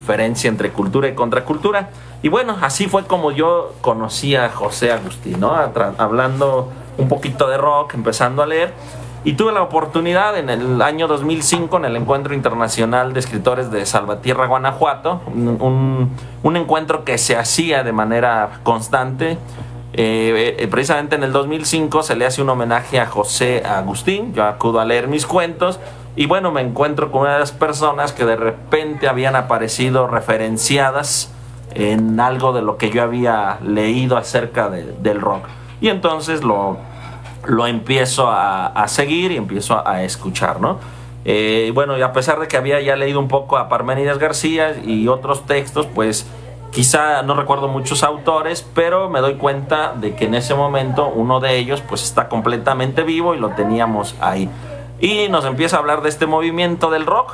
diferencia entre cultura y contracultura. Y bueno, así fue como yo conocí a José Agustín, ¿no? Hablando un poquito de rock, empezando a leer. Y tuve la oportunidad en el año 2005, en el Encuentro Internacional de Escritores de Salvatierra, Guanajuato, un encuentro que se hacía de manera constante. Precisamente en el 2005 se le hace un homenaje a José Agustín. Yo acudo a leer mis cuentos y bueno, me encuentro con una de las personas que de repente habían aparecido referenciadas en algo de lo que yo había leído acerca del rock. Y entonces lo empiezo a seguir y empiezo a escuchar, ¿no? Bueno, y a pesar de que había ya leído un poco a Parménides García y otros textos, pues quizá no recuerdo muchos autores, pero me doy cuenta de que en ese momento uno de ellos pues está completamente vivo y lo teníamos ahí. Y nos empieza a hablar de este movimiento del rock,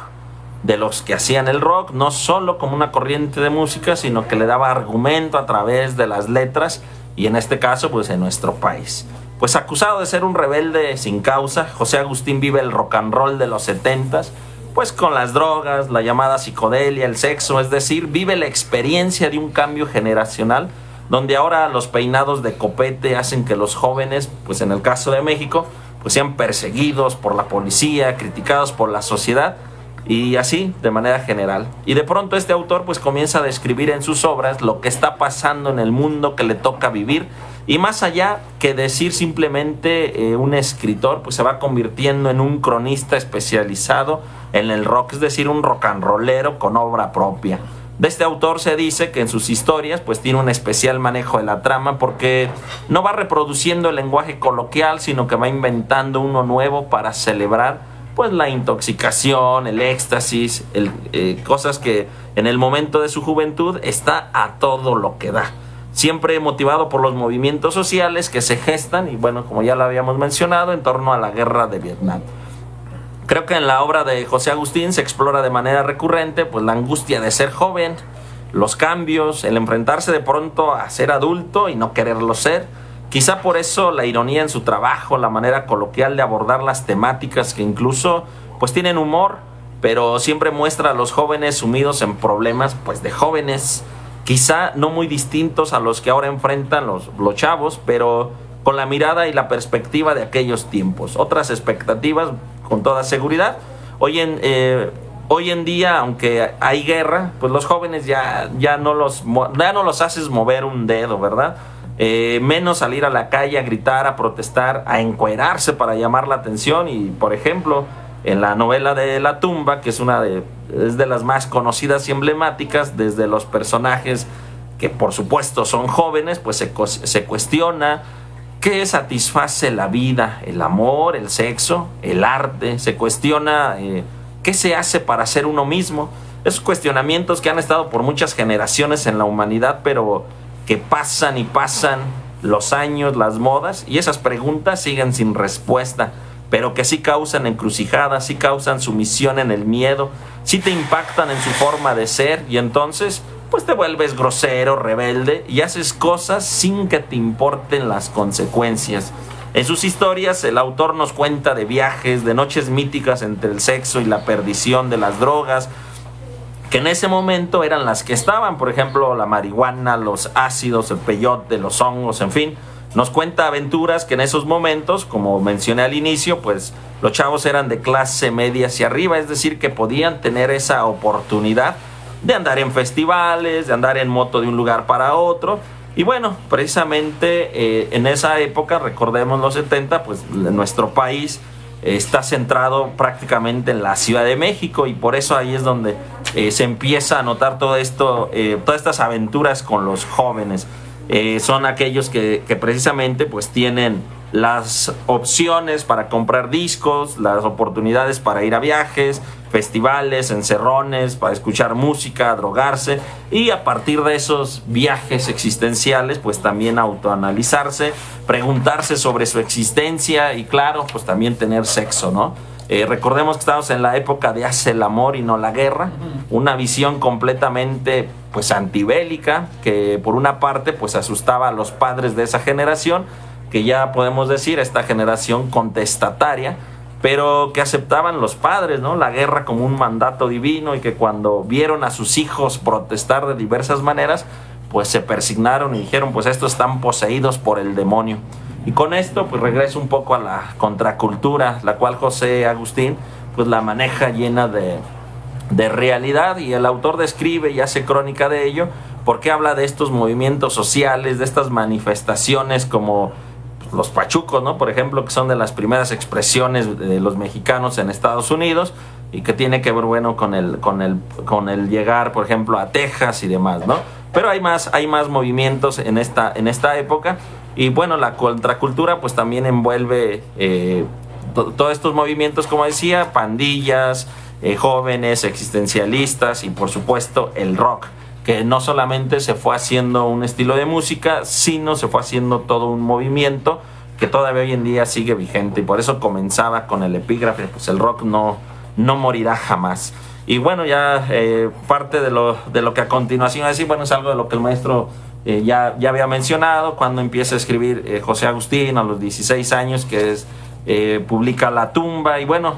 de los que hacían el rock, no solo como una corriente de música, sino que le daba argumento a través de las letras, y en este caso pues en nuestro país. Pues acusado de ser un rebelde sin causa, José Agustín vive el rock and roll de los 70s, pues con las drogas, la llamada psicodelia, el sexo, es decir, vive la experiencia de un cambio generacional, donde ahora los peinados de copete hacen que los jóvenes, pues en el caso de México, pues sean perseguidos por la policía, criticados por la sociedad, y así de manera general. Y de pronto este autor pues comienza a describir en sus obras lo que está pasando en el mundo que le toca vivir, y más allá que decir simplemente un escritor, pues se va convirtiendo en un cronista especializado en el rock, es decir, un rock and rollero con obra propia. De este autor se dice que en sus historias pues tiene un especial manejo de la trama, porque no va reproduciendo el lenguaje coloquial, sino que va inventando uno nuevo para celebrar pues la intoxicación, el éxtasis, cosas que en el momento de su juventud está a todo lo que da. Siempre motivado por los movimientos sociales que se gestan, y bueno, como ya lo habíamos mencionado, en torno a la guerra de Vietnam. Creo que en la obra de José Agustín se explora de manera recurrente pues la angustia de ser joven, los cambios, el enfrentarse de pronto a ser adulto y no quererlo ser. Quizá por eso la ironía en su trabajo, la manera coloquial de abordar las temáticas que incluso pues tienen humor, pero siempre muestra a los jóvenes sumidos en problemas pues de jóvenes, quizá no muy distintos a los que ahora enfrentan los chavos, pero con la mirada y la perspectiva de aquellos tiempos. Otras expectativas, con toda seguridad. Hoy en día, aunque hay guerra, pues los jóvenes ya no los haces mover un dedo, ¿verdad? Menos salir a la calle a gritar, a protestar, a encuerarse para llamar la atención. Y por ejemplo, en la novela de La tumba, que es de las más conocidas y emblemáticas, desde los personajes que por supuesto son jóvenes, pues se cuestiona qué satisface la vida, el amor, el sexo, el arte. Se cuestiona qué se hace para ser uno mismo. Esos cuestionamientos que han estado por muchas generaciones en la humanidad, pero que pasan y pasan los años, las modas, y esas preguntas siguen sin respuesta, pero que sí causan encrucijadas, sí causan sumisión en el miedo, sí te impactan en su forma de ser, y entonces pues te vuelves grosero, rebelde, y haces cosas sin que te importen las consecuencias. En sus historias el autor nos cuenta de viajes, de noches míticas entre el sexo y la perdición de las drogas, que en ese momento eran las que estaban, por ejemplo la marihuana, los ácidos, el peyote, los hongos, en fin. Nos cuenta aventuras que en esos momentos, como mencioné al inicio, pues los chavos eran de clase media hacia arriba, es decir, que podían tener esa oportunidad de andar en festivales, de andar en moto de un lugar para otro. Y bueno, precisamente en esa época, recordemos los 70, pues nuestro país está centrado prácticamente en la Ciudad de México, y por eso ahí es donde se empieza a notar todo esto, todas estas aventuras con los jóvenes. Son aquellos que precisamente pues tienen las opciones para comprar discos, las oportunidades para ir a viajes, festivales, encerrones, para escuchar música, drogarse, y a partir de esos viajes existenciales pues también autoanalizarse, preguntarse sobre su existencia y claro, pues también tener sexo, ¿no? Recordemos que estamos en la época de haz el amor y no la guerra, una visión completamente pues antibélica, que por una parte pues asustaba a los padres de esa generación, que ya podemos decir esta generación contestataria, pero que aceptaban los padres, ¿no? La guerra como un mandato divino, y que cuando vieron a sus hijos protestar de diversas maneras, pues se persignaron y dijeron, pues estos están poseídos por el demonio. Y con esto pues regreso un poco a la contracultura, la cual José Agustín pues la maneja llena de realidad, y el autor describe y hace crónica de ello, porque habla de estos movimientos sociales, de estas manifestaciones como los pachucos, ¿no? Por ejemplo, que son de las primeras expresiones de los mexicanos en Estados Unidos, y que tiene que ver, bueno, con el llegar, por ejemplo, a Texas y demás, ¿no? Pero hay más movimientos en esta época, y bueno, la contracultura pues también envuelve todos estos movimientos, como decía, pandillas, jóvenes, existencialistas, y por supuesto el rock, que no solamente se fue haciendo un estilo de música, sino se fue haciendo todo un movimiento que todavía hoy en día sigue vigente, y por eso comenzaba con el epígrafe, pues el rock no morirá jamás. Y bueno, ya parte de lo que a continuación decir, bueno, es algo de lo que el maestro ya había mencionado, cuando empieza a escribir José Agustín a los 16 años, que es publica La Tumba, y bueno,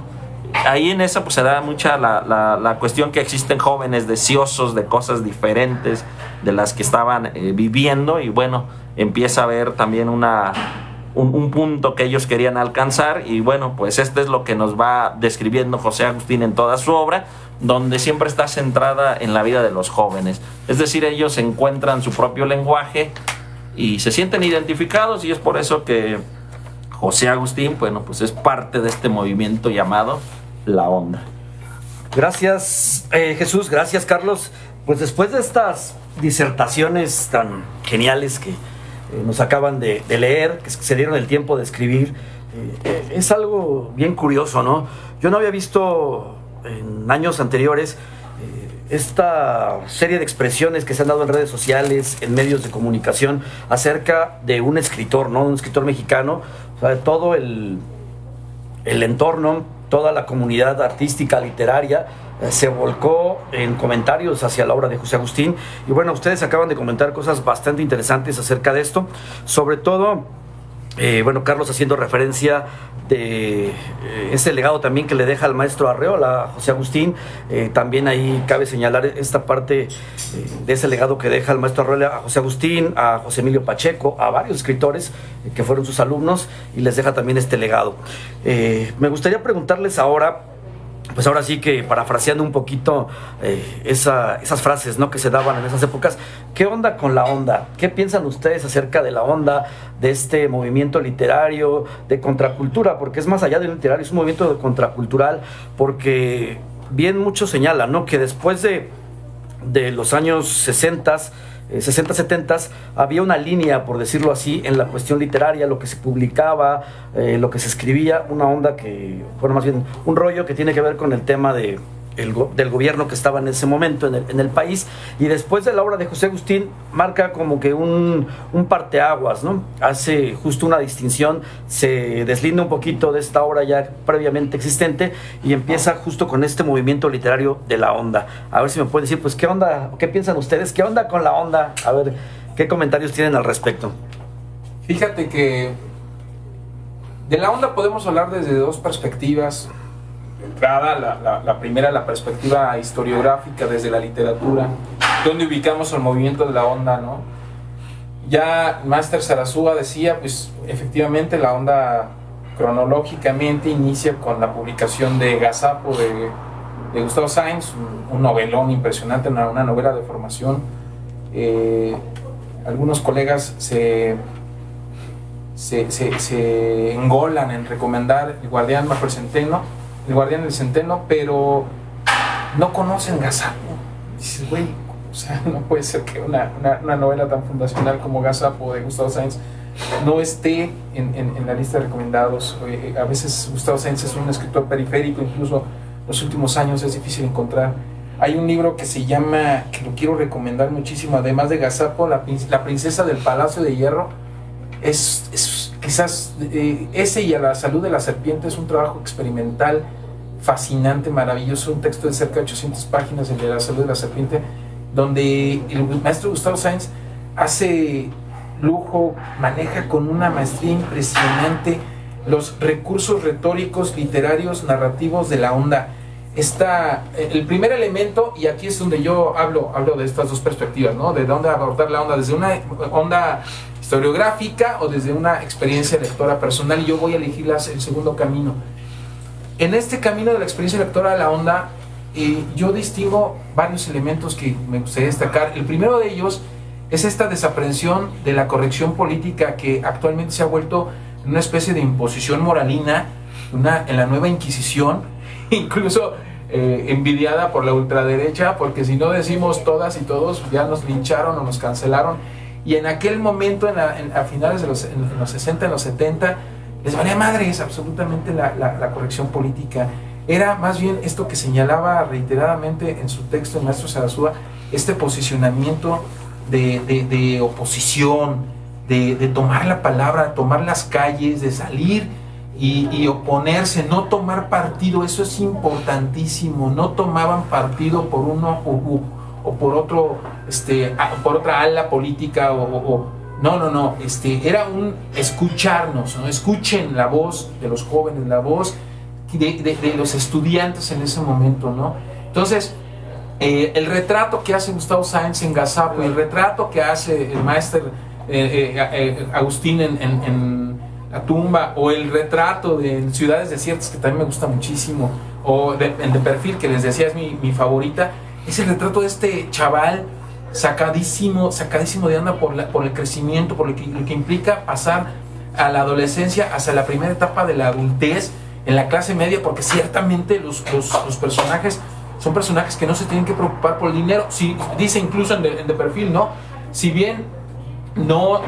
ahí en esa pues se da mucha la cuestión que existen jóvenes deseosos de cosas diferentes de las que estaban viviendo, y bueno, empieza a haber también un punto que ellos querían alcanzar, y bueno, pues este es lo que nos va describiendo José Agustín en toda su obra, donde siempre está centrada en la vida de los jóvenes. Es decir, ellos encuentran su propio lenguaje y se sienten identificados, y es por eso que José Agustín, bueno, pues es parte de este movimiento llamado La Onda. Gracias, Jesús, gracias, Carlos. Pues después de estas disertaciones tan geniales que nos acaban de leer, que se dieron el tiempo de escribir, es algo bien curioso, ¿no? Yo no había visto en años anteriores esta serie de expresiones que se han dado en redes sociales, en medios de comunicación, acerca de un escritor, ¿no? Un escritor mexicano. O sea, todo el entorno, toda la comunidad artística, literaria, se volcó en comentarios hacia la obra de José Agustín. Y bueno, ustedes acaban de comentar cosas bastante interesantes acerca de esto, sobre todo bueno, Carlos haciendo referencia de ese legado también que le deja al maestro Arreola a José Agustín. También ahí cabe señalar esta parte de ese legado que deja el maestro Arreola a José Agustín, a José Emilio Pacheco, a varios escritores que fueron sus alumnos, y les deja también este legado. Me gustaría preguntarles ahora, pues ahora sí que parafraseando un poquito esas frases, ¿no?, que se daban en esas épocas, ¿qué onda con la onda? ¿Qué piensan ustedes acerca de la onda, de este movimiento literario, de contracultura? Porque es más allá de literario, es un movimiento de contracultural, porque bien muchos señalan, ¿no?, que después de los años 60, 70, había una línea, por decirlo así, en la cuestión literaria, lo que se publicaba, lo que se escribía, una onda que, bueno, más bien un rollo que tiene que ver con el tema del gobierno que estaba en ese momento en el país. Y después de la obra de José Agustín marca como que un parteaguas, ¿no? Hace justo una distinción, se deslinda un poquito de esta obra ya previamente existente y empieza justo con este movimiento literario de la onda. A ver si me pueden decir, pues, ¿qué onda? ¿Qué piensan ustedes? ¿Qué onda con la onda? A ver, ¿qué comentarios tienen al respecto? Fíjate que de la onda podemos hablar desde dos perspectivas. De entrada, la primera, la perspectiva historiográfica desde la literatura, donde ubicamos el movimiento de la onda, ¿no? Ya Máster Sarasúa decía, pues efectivamente la onda cronológicamente inicia con la publicación de Gazapo de Gustavo Sáenz, un novelón impresionante, una novela de formación. Algunos colegas se engolan en recomendar El Guardián bajo el Centeno, El Guardián del Centeno, pero no conocen Gazapo. Dices, güey, o sea, no puede ser que una novela tan fundacional como Gazapo de Gustavo Sáenz no esté en la lista de recomendados. A veces Gustavo Sáenz es un escritor periférico, incluso en los últimos años es difícil encontrar. Hay un libro que se llama, que lo quiero recomendar muchísimo, además de Gazapo, La princesa del Palacio de Hierro. Es quizás ese y A la salud de la serpiente es un trabajo experimental fascinante, maravilloso, un texto de cerca de 800 páginas, el de La salud de la serpiente, donde el maestro Gustavo Sáenz hace lujo, maneja con una maestría impresionante los recursos retóricos, literarios, narrativos de la onda. El primer elemento, y aquí es donde yo hablo de estas dos perspectivas, ¿no? De dónde abordar la onda, desde una onda historiográfica o desde una experiencia lectora personal, y yo voy a elegir el segundo camino. En este camino de la experiencia lectora de la onda, yo distingo varios elementos que me gustaría destacar. El primero de ellos es esta desaprensión de la corrección política que actualmente se ha vuelto una especie de imposición moralina en la nueva Inquisición, incluso envidiada por la ultraderecha, porque si no decimos todas y todos, ya nos lincharon o nos cancelaron. Y en aquel momento, a finales de en los 60, en los 70, les valía madres absolutamente la corrección política. Era más bien esto que señalaba reiteradamente en su texto el maestro Sarasúa, este posicionamiento de oposición, de tomar la palabra, tomar las calles, de salir y oponerse, no tomar partido. Eso es importantísimo. No tomaban partido por uno o por otro, por otra ala política no, era un escucharnos, ¿no? Escuchen la voz de los jóvenes, la voz de los estudiantes en ese momento, ¿no? Entonces, el retrato que hace Gustavo Sáenz en Gazapo, el retrato que hace el maestro Agustín en La Tumba, o el retrato de Ciudades Desiertas, que también me gusta muchísimo, o de Perfil, que les decía es mi favorita, es el retrato de este chaval sacadísimo de onda por el crecimiento, por lo que implica pasar a la adolescencia hacia la primera etapa de la adultez en la clase media, porque ciertamente los personajes son personajes que no se tienen que preocupar por el dinero. Si, dice incluso en de Perfil, ¿no? Si bien no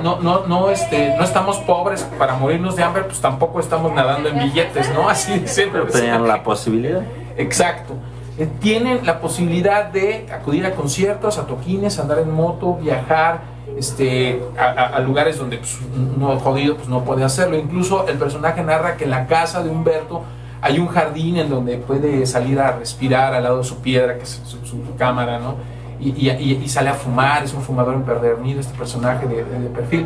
estamos pobres para morirnos de hambre, pues tampoco estamos nadando en billetes, ¿no? Así dice. Pero tenían la posibilidad. Exacto. Tienen la posibilidad de acudir a conciertos, a toquines, andar en moto, viajar a lugares donde pues, uno jodido pues, no puede hacerlo. Incluso el personaje narra que en la casa de Humberto hay un jardín en donde puede salir a respirar al lado de su piedra, que es su cámara, ¿no? Y sale a fumar, es un fumador empedernido este personaje de Perfil.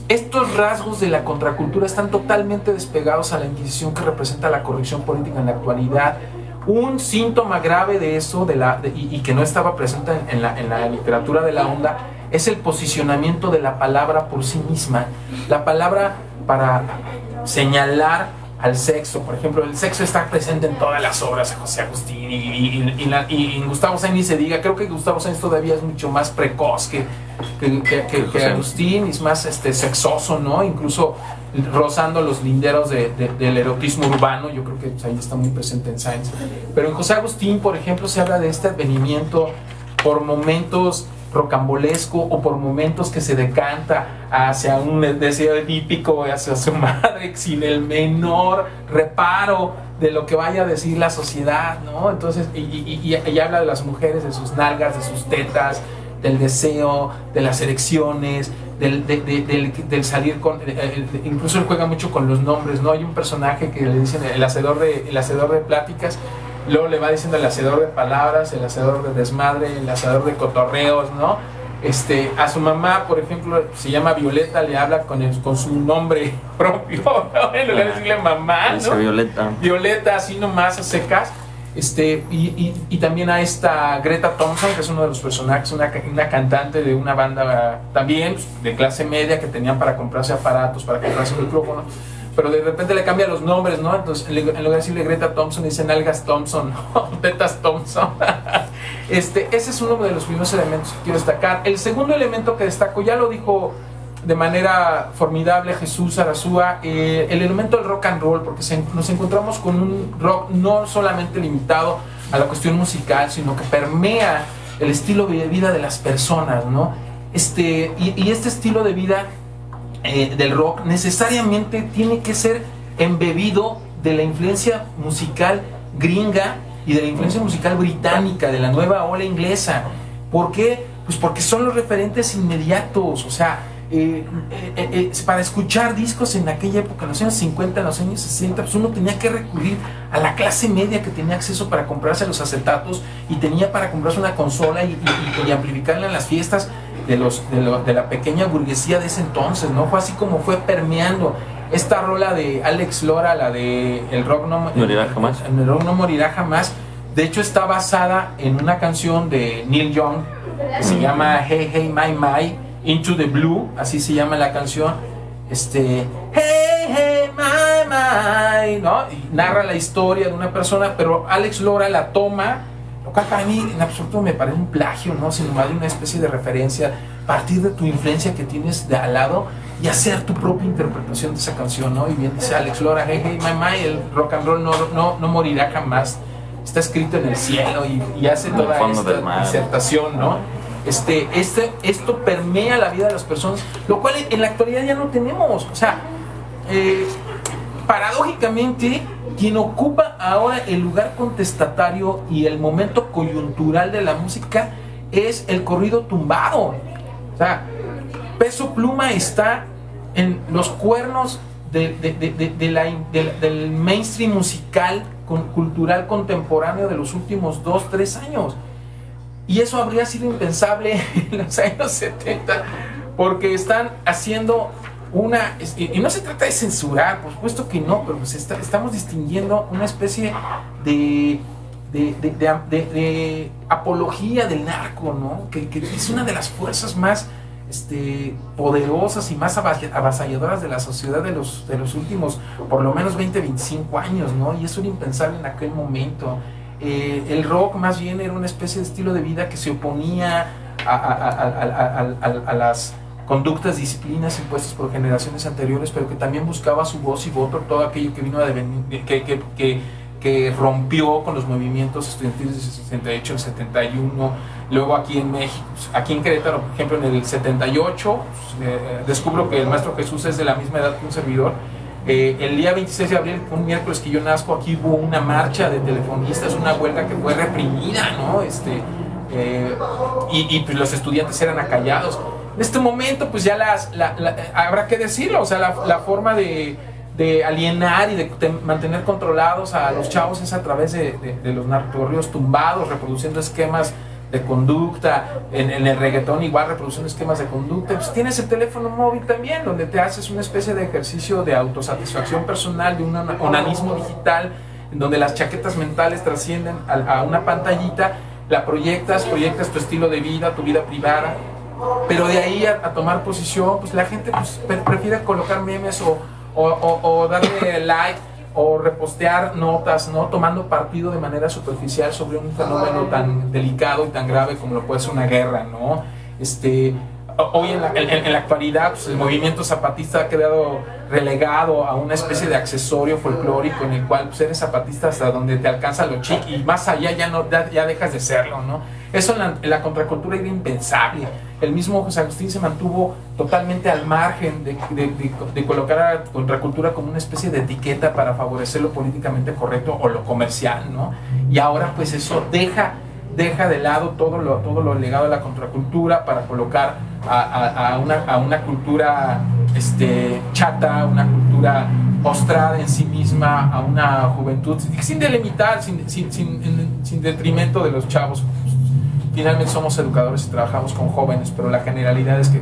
Estos rasgos de la contracultura están totalmente despegados a la Inquisición que representa la corrección política en la actualidad. Un síntoma grave de eso, y que no estaba presente en la literatura de la onda, es el posicionamiento de la palabra por sí misma. La palabra para señalar al sexo, por ejemplo, el sexo está presente en todas las obras de José Agustín y Gustavo Sáenz ni se diga. Creo que Gustavo Sáenz todavía es mucho más precoz que Agustín, es más sexoso, ¿no? Incluso rozando los linderos del erotismo urbano. Yo creo que ahí está muy presente en Sáenz. Pero en José Agustín, por ejemplo, se habla de este advenimiento por momentos rocambolesco o por momentos que se decanta hacia un deseo edípico, hacia su madre, sin el menor reparo de lo que vaya a decir la sociedad, ¿no? Entonces, y habla de las mujeres, de sus nalgas, de sus tetas, del deseo, de las erecciones, del salir con... incluso él juega mucho con los nombres, ¿no? Hay un personaje que le dicen el hacedor de pláticas. Luego le va diciendo el hacedor de palabras, el hacedor de desmadre, el hacedor de cotorreos, ¿no? A su mamá, por ejemplo, se llama Violeta, le habla con su nombre propio, ¿no? En lugar de decirle mamá, ¿no? Dice Violeta. Violeta, así nomás, a secas. Y también a esta Greta Thompson, que es uno de los personajes, una cantante de una banda también de clase media que tenían para comprarse aparatos, para comprarse micrófonos. Pero de repente le cambia los nombres, ¿no? Entonces, en lugar de decirle Greta Thompson, dicen Algas Thompson, ¿no? Tetas Thompson. Ese es uno de los primeros elementos que quiero destacar. El segundo elemento que destaco, ya lo dijo de manera formidable Jesús Sarasúa, el elemento del rock and roll, porque nos encontramos con un rock no solamente limitado a la cuestión musical, sino que permea el estilo de vida de las personas, ¿no? Y este estilo de vida del rock necesariamente tiene que ser embebido de la influencia musical gringa y de la influencia musical británica, de la nueva ola inglesa. ¿Por qué? Pues porque son los referentes inmediatos. O sea, para escuchar discos en aquella época, en los años 50, en los años 60, pues uno tenía que recurrir a la clase media que tenía acceso para comprarse los acetatos y tenía para comprarse una consola y amplificarla en las fiestas de la pequeña burguesía de ese entonces, ¿no? Fue así como fue permeando esta rola de Alex Lora, la de El rock no morirá jamás. El rock no morirá jamás. De hecho está basada en una canción de Neil Young que se llama Hey Hey My My Into the Blue, así se llama la canción. Hey Hey My My, ¿no? Y narra la historia de una persona, pero Alex Lora la toma, lo cual para mí en absoluto me parece un plagio, ¿no? Sino más de una especie de referencia, partir de tu influencia que tienes de al lado y hacer tu propia interpretación de esa canción, ¿no? Y bien dice Alex Lora, Hey Hey My My, el rock and roll no morirá jamás, está escrito en el cielo, y hace toda esta disertación, ¿no? Esto permea la vida de las personas, lo cual en la actualidad ya no tenemos. O sea, paradójicamente, quien ocupa ahora el lugar contestatario y el momento coyuntural de la música es el corrido tumbado. O sea, Peso Pluma está en los cuernos del mainstream musical cultural contemporáneo de los últimos 2-3 años. Y eso habría sido impensable en los años 70, porque están haciendo y no se trata de censurar, por supuesto que no, pero pues estamos distinguiendo una especie de apología del narco, ¿no? Que es una de las fuerzas más poderosas y más avasalladoras de la sociedad de los últimos, por lo menos 20-25 años, ¿no? Y eso era impensable en aquel momento. El rock más bien era una especie de estilo de vida que se oponía a las conductas, disciplinas impuestas por generaciones anteriores, pero que también buscaba su voz y voto, todo aquello que vino a devenir, que rompió con los movimientos estudiantiles del 68, el 71, luego aquí en México, aquí en Querétaro, por ejemplo, en el 78, descubro que el Maestro Jesús es de la misma edad que un servidor. El día 26 de abril, un miércoles que yo nazco, aquí hubo una marcha de telefonistas, una huelga que fue reprimida, ¿no? Y pues los estudiantes eran acallados. En este momento, pues ya habrá que decirlo, o sea, la forma de alienar y de mantener controlados a los chavos es a través de los narcocorridos tumbados, reproduciendo esquemas de conducta, en el reggaetón igual reproduciendo esquemas de conducta. Pues tienes el teléfono móvil también, donde te haces una especie de ejercicio de autosatisfacción personal, de un onanismo digital, en donde las chaquetas mentales trascienden a una pantallita, la proyectas tu estilo de vida, tu vida privada, pero de ahí a tomar posición, pues la gente pues, prefiere colocar memes o darle like o repostear notas, ¿no? Tomando partido de manera superficial sobre un fenómeno tan delicado y tan grave como lo puede ser una guerra, ¿no? Hoy en la actualidad, pues, el movimiento zapatista ha quedado relegado a una especie de accesorio folclórico en el cual pues, eres zapatista hasta donde te alcanza lo chic y más allá ya dejas de serlo, ¿no? Eso en la contracultura era impensable. El mismo José Agustín se mantuvo totalmente al margen de colocar a la contracultura como una especie de etiqueta para favorecer lo políticamente correcto o lo comercial, ¿no? Y ahora pues eso deja de lado todo lo legado a la contracultura para colocar a una cultura chata, una cultura postrada en sí misma, a una juventud sin delimitar, sin detrimento de los chavos. Finalmente somos educadores y trabajamos con jóvenes, pero la generalidad es que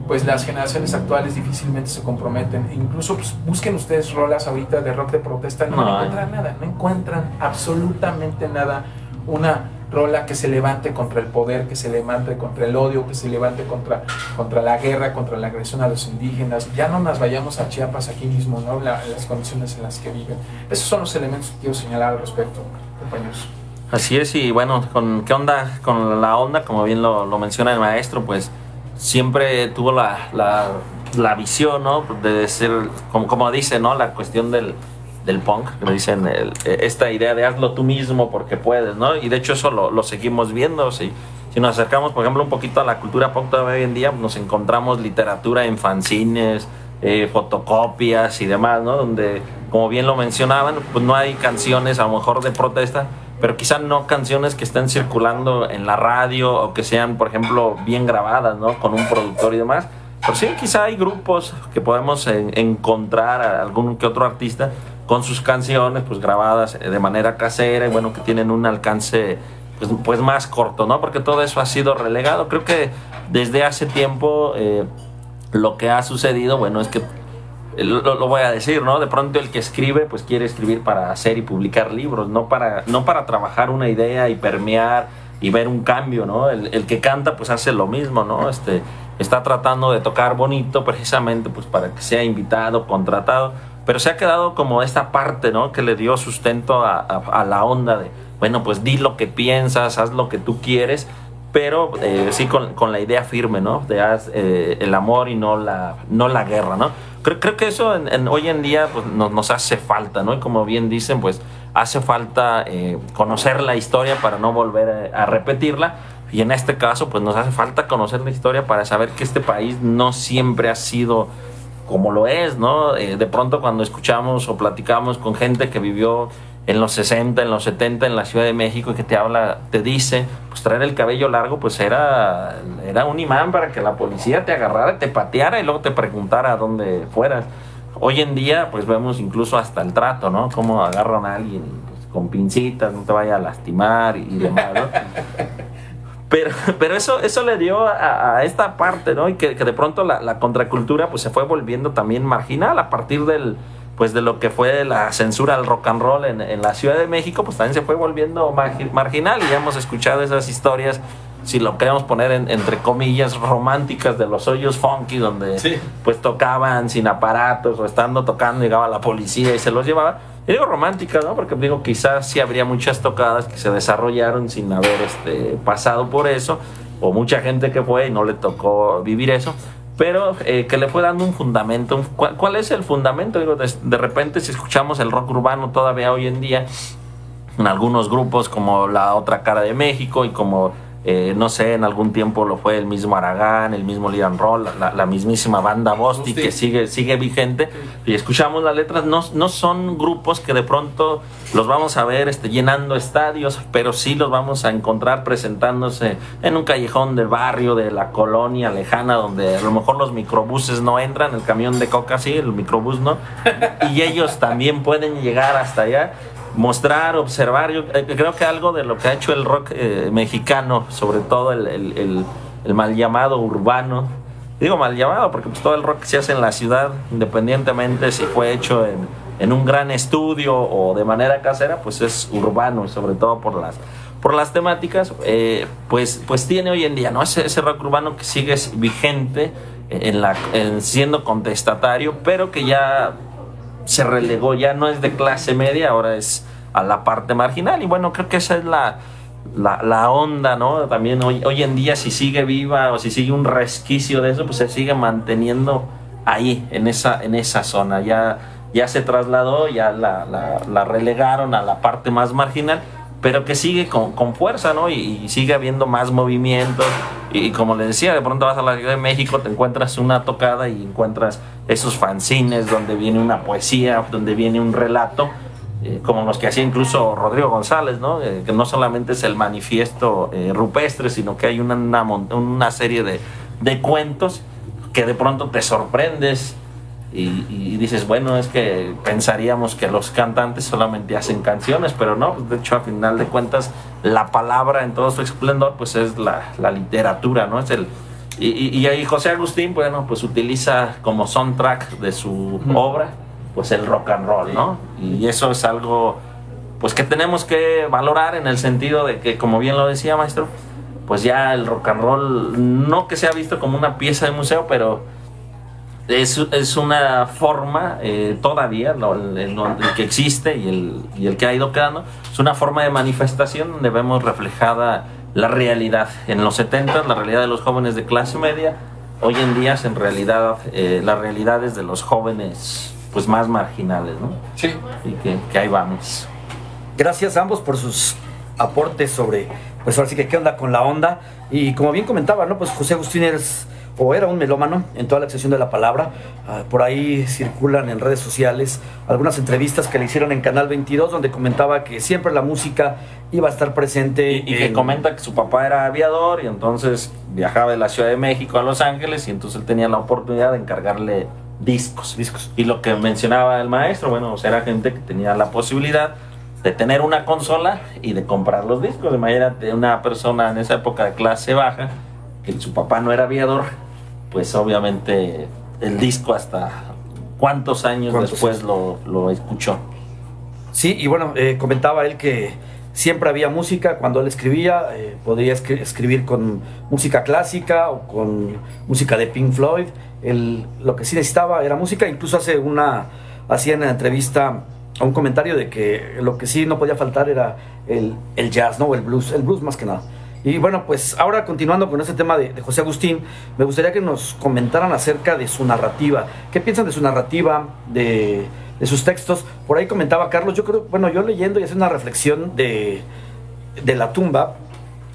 pues las generaciones actuales difícilmente se comprometen. Incluso pues, busquen ustedes rolas ahorita de rock de protesta, no encuentran nada, no encuentran absolutamente nada. Una rola que se levante contra el poder, que se levante contra el odio, que se levante contra la guerra, contra la agresión a los indígenas. Ya no nos vayamos a Chiapas aquí mismo, ¿no? Las condiciones en las que viven. Esos son los elementos que quiero señalar al respecto, compañeros. Así es, y bueno, ¿qué onda? Con la onda, como bien lo menciona el maestro, pues siempre tuvo la visión, ¿no? De ser, como dice, ¿no? La cuestión del punk, que le dicen esta idea de hazlo tú mismo porque puedes, ¿no? Y de hecho eso lo seguimos viendo. Si nos acercamos, por ejemplo, un poquito a la cultura punk todavía hoy en día, nos encontramos literatura en fanzines, fotocopias y demás, ¿no? Donde, como bien lo mencionaban, pues no hay canciones a lo mejor de protesta, pero quizá no canciones que estén circulando en la radio o que sean, por ejemplo, bien grabadas, ¿no? Con un productor y demás. Pero sí, quizá hay grupos que podemos encontrar a algún que otro artista con sus canciones pues grabadas de manera casera y bueno, que tienen un alcance pues más corto, ¿no? Porque todo eso ha sido relegado. Creo que desde hace tiempo lo que ha sucedido, bueno, es que lo voy a decir, ¿no? De pronto el que escribe, pues quiere escribir para hacer y publicar libros, no para trabajar una idea y permear y ver un cambio, ¿no? El que canta, pues hace lo mismo, ¿no? Está tratando de tocar bonito precisamente pues para que sea invitado, contratado, pero se ha quedado como esta parte, ¿no? Que le dio sustento a la onda de, bueno, pues di lo que piensas, haz lo que tú quieres, pero sí con la idea firme, ¿no? De haz el amor y no la guerra, ¿no? Creo que eso hoy en día pues, nos hace falta, ¿no? Y como bien dicen, pues hace falta conocer la historia para no volver a repetirla. Y en este caso, pues nos hace falta conocer la historia para saber que este país no siempre ha sido como lo es, ¿no? De pronto cuando escuchamos o platicamos con gente que vivió en los 60, en los 70 en la Ciudad de México y que te dice, pues traer el cabello largo pues era un imán para que la policía te agarrara, te pateara y luego te preguntara a dónde fueras. Hoy en día pues vemos incluso hasta el trato, ¿no? Cómo agarran a alguien pues, con pincitas, no te vaya a lastimar y demás, ¿no? Pero eso le dio a esta parte, ¿no? Y que de pronto la contracultura pues se fue volviendo también marginal a partir de lo que fue la censura al rock and roll en la Ciudad de México, pues también se fue volviendo marginal y ya hemos escuchado esas historias, si lo queremos poner entre comillas, románticas de los hoyos funky, donde sí, pues tocaban sin aparatos o estando tocando llegaba la policía y se los llevaba. Y digo románticas, ¿no? Porque digo, quizás sí habría muchas tocadas que se desarrollaron sin haber pasado por eso, o mucha gente que fue y no le tocó vivir eso, pero que le fue dando un fundamento. ¿Cuál es el fundamento? Digo, de repente si escuchamos el rock urbano todavía hoy en día, en algunos grupos como La Otra Cara de México y como no sé, en algún tiempo lo fue el mismo Aragán, el mismo Liran Roll, la mismísima banda Bosti, que sigue vigente, y escuchamos las letras, no son grupos que de pronto los vamos a ver llenando estadios, pero sí los vamos a encontrar presentándose en un callejón del barrio, de la colonia lejana, donde a lo mejor los microbuses no entran, el camión de coca sí, el microbús no, y ellos también pueden llegar hasta allá, mostrar, observar. Yo creo que algo de lo que ha hecho el rock mexicano, sobre todo el mal llamado urbano, digo mal llamado porque pues, todo el rock que se hace en la ciudad, independientemente si fue hecho en un gran estudio o de manera casera, pues es urbano, y sobre todo por las temáticas, pues tiene hoy en día, ¿no? Ese rock urbano que sigue vigente siendo contestatario, pero que ya se relegó, ya no es de clase media, ahora es a la parte marginal. Y bueno, creo que esa es la onda, ¿no? También hoy en día, si sigue viva o si sigue un resquicio de eso, pues se sigue manteniendo ahí, en esa zona. Ya se trasladó, ya la relegaron a la parte más marginal, pero que sigue con fuerza, ¿no? Y sigue habiendo más movimientos. Y como les decía, de pronto vas a la Ciudad de México, te encuentras una tocada y encuentras esos fanzines donde viene una poesía, donde viene un relato, como los que hacía incluso Rodrigo González, ¿no? Que no solamente es el manifiesto rupestre, sino que hay una serie de cuentos que de pronto te sorprendes y dices, bueno, es que pensaríamos que los cantantes solamente hacen canciones, pero no, pues de hecho a final de cuentas la palabra en todo su esplendor pues es la literatura, ¿no? Y ahí José Agustín, bueno, pues utiliza como soundtrack de su obra pues el rock and roll, ¿no? Y eso es algo pues que tenemos que valorar, en el sentido de que, como bien lo decía, maestro, pues ya el rock and roll no que sea visto como una pieza de museo, pero es una forma todavía, el que existe y el que ha ido quedando, es una forma de manifestación donde vemos reflejada la realidad. En los 70, la realidad de los jóvenes de clase media. Hoy en día, en realidad, las realidades de los jóvenes pues más marginales, ¿no? Sí. Y que ahí vamos. Gracias a ambos por sus aportes sobre, pues ahora sí que qué onda con la onda. Y como bien comentaba, ¿no? Pues José Agustín era un melómano en toda la extensión de la palabra. Por ahí circulan en redes sociales algunas entrevistas que le hicieron en Canal 22, donde comentaba que siempre la música iba a estar presente. Y que comenta que su papá era aviador y entonces viajaba de la Ciudad de México a Los Ángeles, y entonces él tenía la oportunidad de encargarle discos. Y lo que mencionaba el maestro, bueno, era gente que tenía la posibilidad de tener una consola y de comprar los discos. Imagínate una persona en esa época de clase baja, que su papá no era aviador, pues obviamente el disco hasta cuántos años después lo escuchó. Sí, y bueno, comentaba él que siempre había música cuando él escribía, podía escribir con música clásica o con música de Pink Floyd. Lo que sí necesitaba era música. Incluso hacía en la entrevista un comentario de que lo que sí no podía faltar era el jazz, ¿no? O el blues más que nada. Y bueno, pues ahora continuando con este tema de José Agustín, me gustaría que nos comentaran acerca de su narrativa. ¿Qué piensan de su narrativa, de sus textos? Por ahí comentaba Carlos, yo creo, bueno, yo leyendo y haciendo una reflexión de La tumba,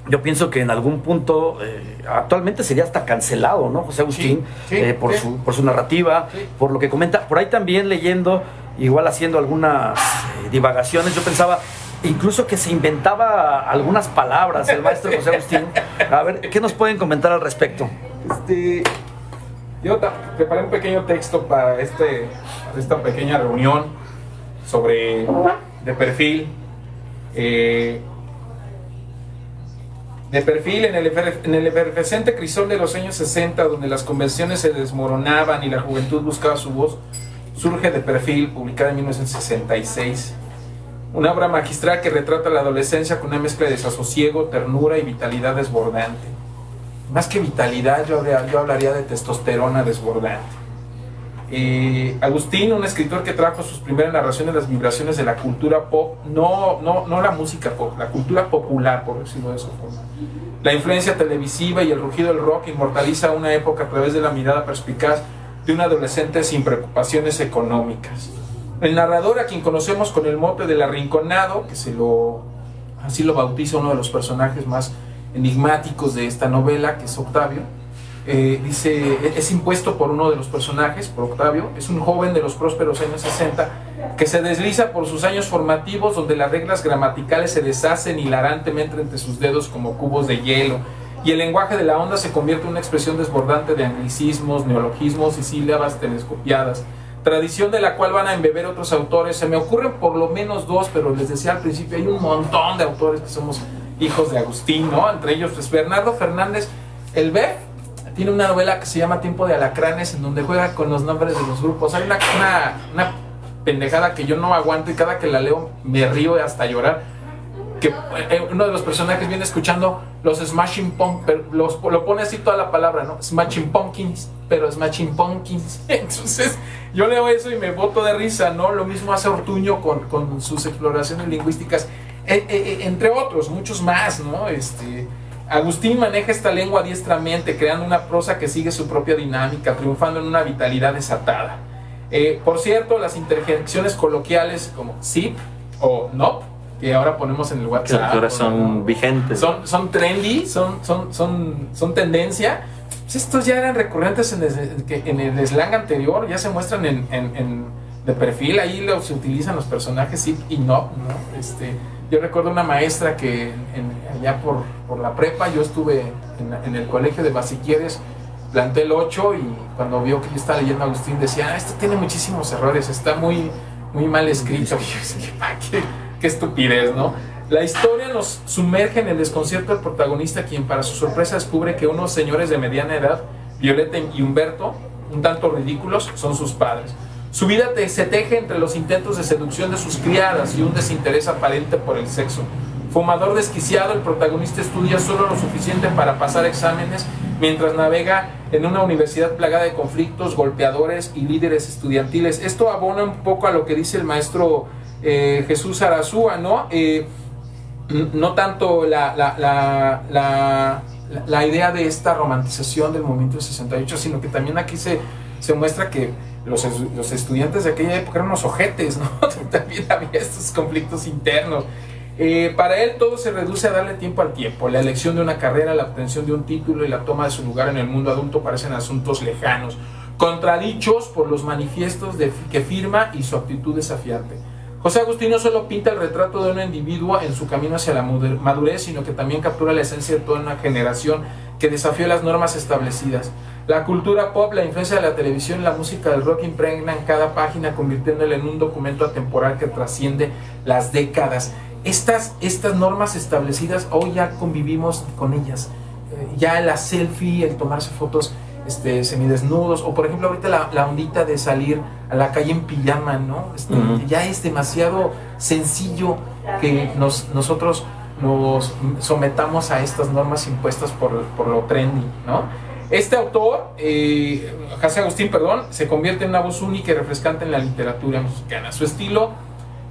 yo pienso que en algún punto actualmente sería hasta cancelado, ¿no? José Agustín, por su narrativa, por lo que comenta. Por ahí también leyendo, igual haciendo algunas divagaciones, yo pensaba incluso que se inventaba algunas palabras el maestro José Agustín. A ver, ¿qué nos pueden comentar al respecto? Yo preparé un pequeño texto para esta pequeña reunión sobre de perfil. De perfil en el efervescente crisol de los años 60, donde las convenciones se desmoronaban y la juventud buscaba su voz, surge De perfil, publicada en 1966. Una obra magistral que retrata la adolescencia con una mezcla de desasosiego, ternura y vitalidad desbordante. Más que vitalidad, yo hablaría de testosterona desbordante. Agustín, un escritor que trajo sus primeras narraciones de las vibraciones de la cultura pop, no la música pop, la cultura popular, por decirlo de esa forma. La influencia televisiva y el rugido del rock inmortaliza una época a través de la mirada perspicaz de un adolescente sin preocupaciones económicas. El narrador, a quien conocemos con el mote del arrinconado, que así lo bautiza uno de los personajes más enigmáticos de esta novela, que es Octavio, dice, es impuesto por uno de los personajes, por Octavio. Es un joven de los prósperos años 60 que se desliza por sus años formativos, donde las reglas gramaticales se deshacen hilarantemente entre sus dedos como cubos de hielo, y el lenguaje de la onda se convierte en una expresión desbordante de anglicismos, neologismos y sílabas telescopiadas, tradición de la cual van a embeber otros autores. Se me ocurren por lo menos dos, pero les decía al principio, hay un montón de autores que somos hijos de Agustín, ¿no? Entre ellos, pues Bernardo Fernández, el BEF, tiene una novela que se llama Tiempo de Alacranes, en donde juega con los nombres de los grupos. Hay una pendejada que yo no aguanto y cada que la leo me río hasta llorar, que uno de los personajes viene escuchando los Smashing Pumpkins, lo pone así toda la palabra, ¿no? Smashing Pumpkins, pero Smashing Pumpkins. Entonces yo leo eso y me boto de risa, ¿no? Lo mismo hace Ortuño con sus exploraciones lingüísticas, entre otros, muchos más, ¿no? Agustín maneja esta lengua diestramente, creando una prosa que sigue su propia dinámica, triunfando en una vitalidad desatada. Por cierto, las interjecciones coloquiales como SIP o NOP, que ahora ponemos en el WhatsApp, que ahora son vigentes, son trendy, son tendencia. Pues estos ya eran recurrentes en el slang anterior, ya se muestran de perfil. Ahí se utilizan los personajes SIP y NOP, ¿no? Yo recuerdo una maestra que allá por la prepa, yo estuve en el colegio de Basiquieres, plantel 8, y cuando vio que yo estaba leyendo a Agustín decía, esto tiene muchísimos errores, está muy, muy mal escrito. Qué estupidez, ¿no? La historia nos sumerge en el desconcierto del protagonista, quien para su sorpresa descubre que unos señores de mediana edad, Violeta y Humberto, un tanto ridículos, son sus padres. Su vida se teje entre los intentos de seducción de sus criadas y un desinterés aparente por el sexo. Fumador desquiciado, el protagonista estudia solo lo suficiente para pasar exámenes, mientras navega en una universidad plagada de conflictos, golpeadores y líderes estudiantiles. Esto abona un poco a lo que dice el maestro Jesús Arazúa, ¿no? No tanto la idea de esta romantización del movimiento del 68, sino que también aquí se muestra que los estudiantes de aquella época eran unos ojetes, ¿no? También había estos conflictos internos. Para él todo se reduce a darle tiempo al tiempo. La elección de una carrera, la obtención de un título y la toma de su lugar en el mundo adulto parecen asuntos lejanos, contradichos por los manifiestos que firma y su actitud desafiante. José Agustín no solo pinta el retrato de un individuo en su camino hacia la madurez, sino que también captura la esencia de toda una generación que desafió las normas establecidas. La cultura pop, la influencia de la televisión y la música del rock impregnan cada página, convirtiéndole en un documento atemporal que trasciende las décadas. Estas normas establecidas hoy ya convivimos con ellas. Ya la selfie, el tomarse fotos, semidesnudos, o por ejemplo ahorita la ondita de salir a la calle en pijama, ¿no? Ya es demasiado sencillo que nosotros nos sometamos a estas normas impuestas por lo trendy, ¿no? Este autor, José Agustín, se convierte en una voz única y refrescante en la literatura mexicana. Su estilo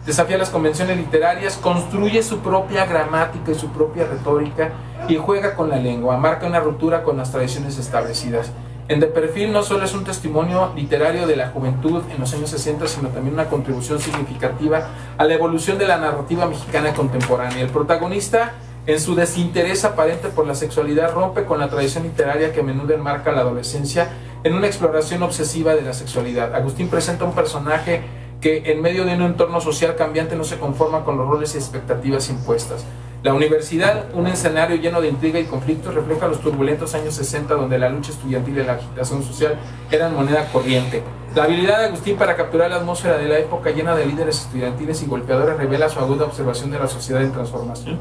desafía las convenciones literarias, construye su propia gramática y su propia retórica y juega con la lengua, marca una ruptura con las tradiciones establecidas. En De Perfil no solo es un testimonio literario de la juventud en los años 60, sino también una contribución significativa a la evolución de la narrativa mexicana contemporánea. El protagonista, en su desinterés aparente por la sexualidad, rompe con la tradición literaria que a menudo enmarca la adolescencia en una exploración obsesiva de la sexualidad. Agustín presenta un personaje que en medio de un entorno social cambiante no se conforma con los roles y expectativas impuestas. La universidad, un escenario lleno de intriga y conflictos, refleja los turbulentos años 60 donde la lucha estudiantil y la agitación social eran moneda corriente. La habilidad de Agustín para capturar la atmósfera de la época llena de líderes estudiantiles y golpeadores revela su aguda observación de la sociedad en transformación.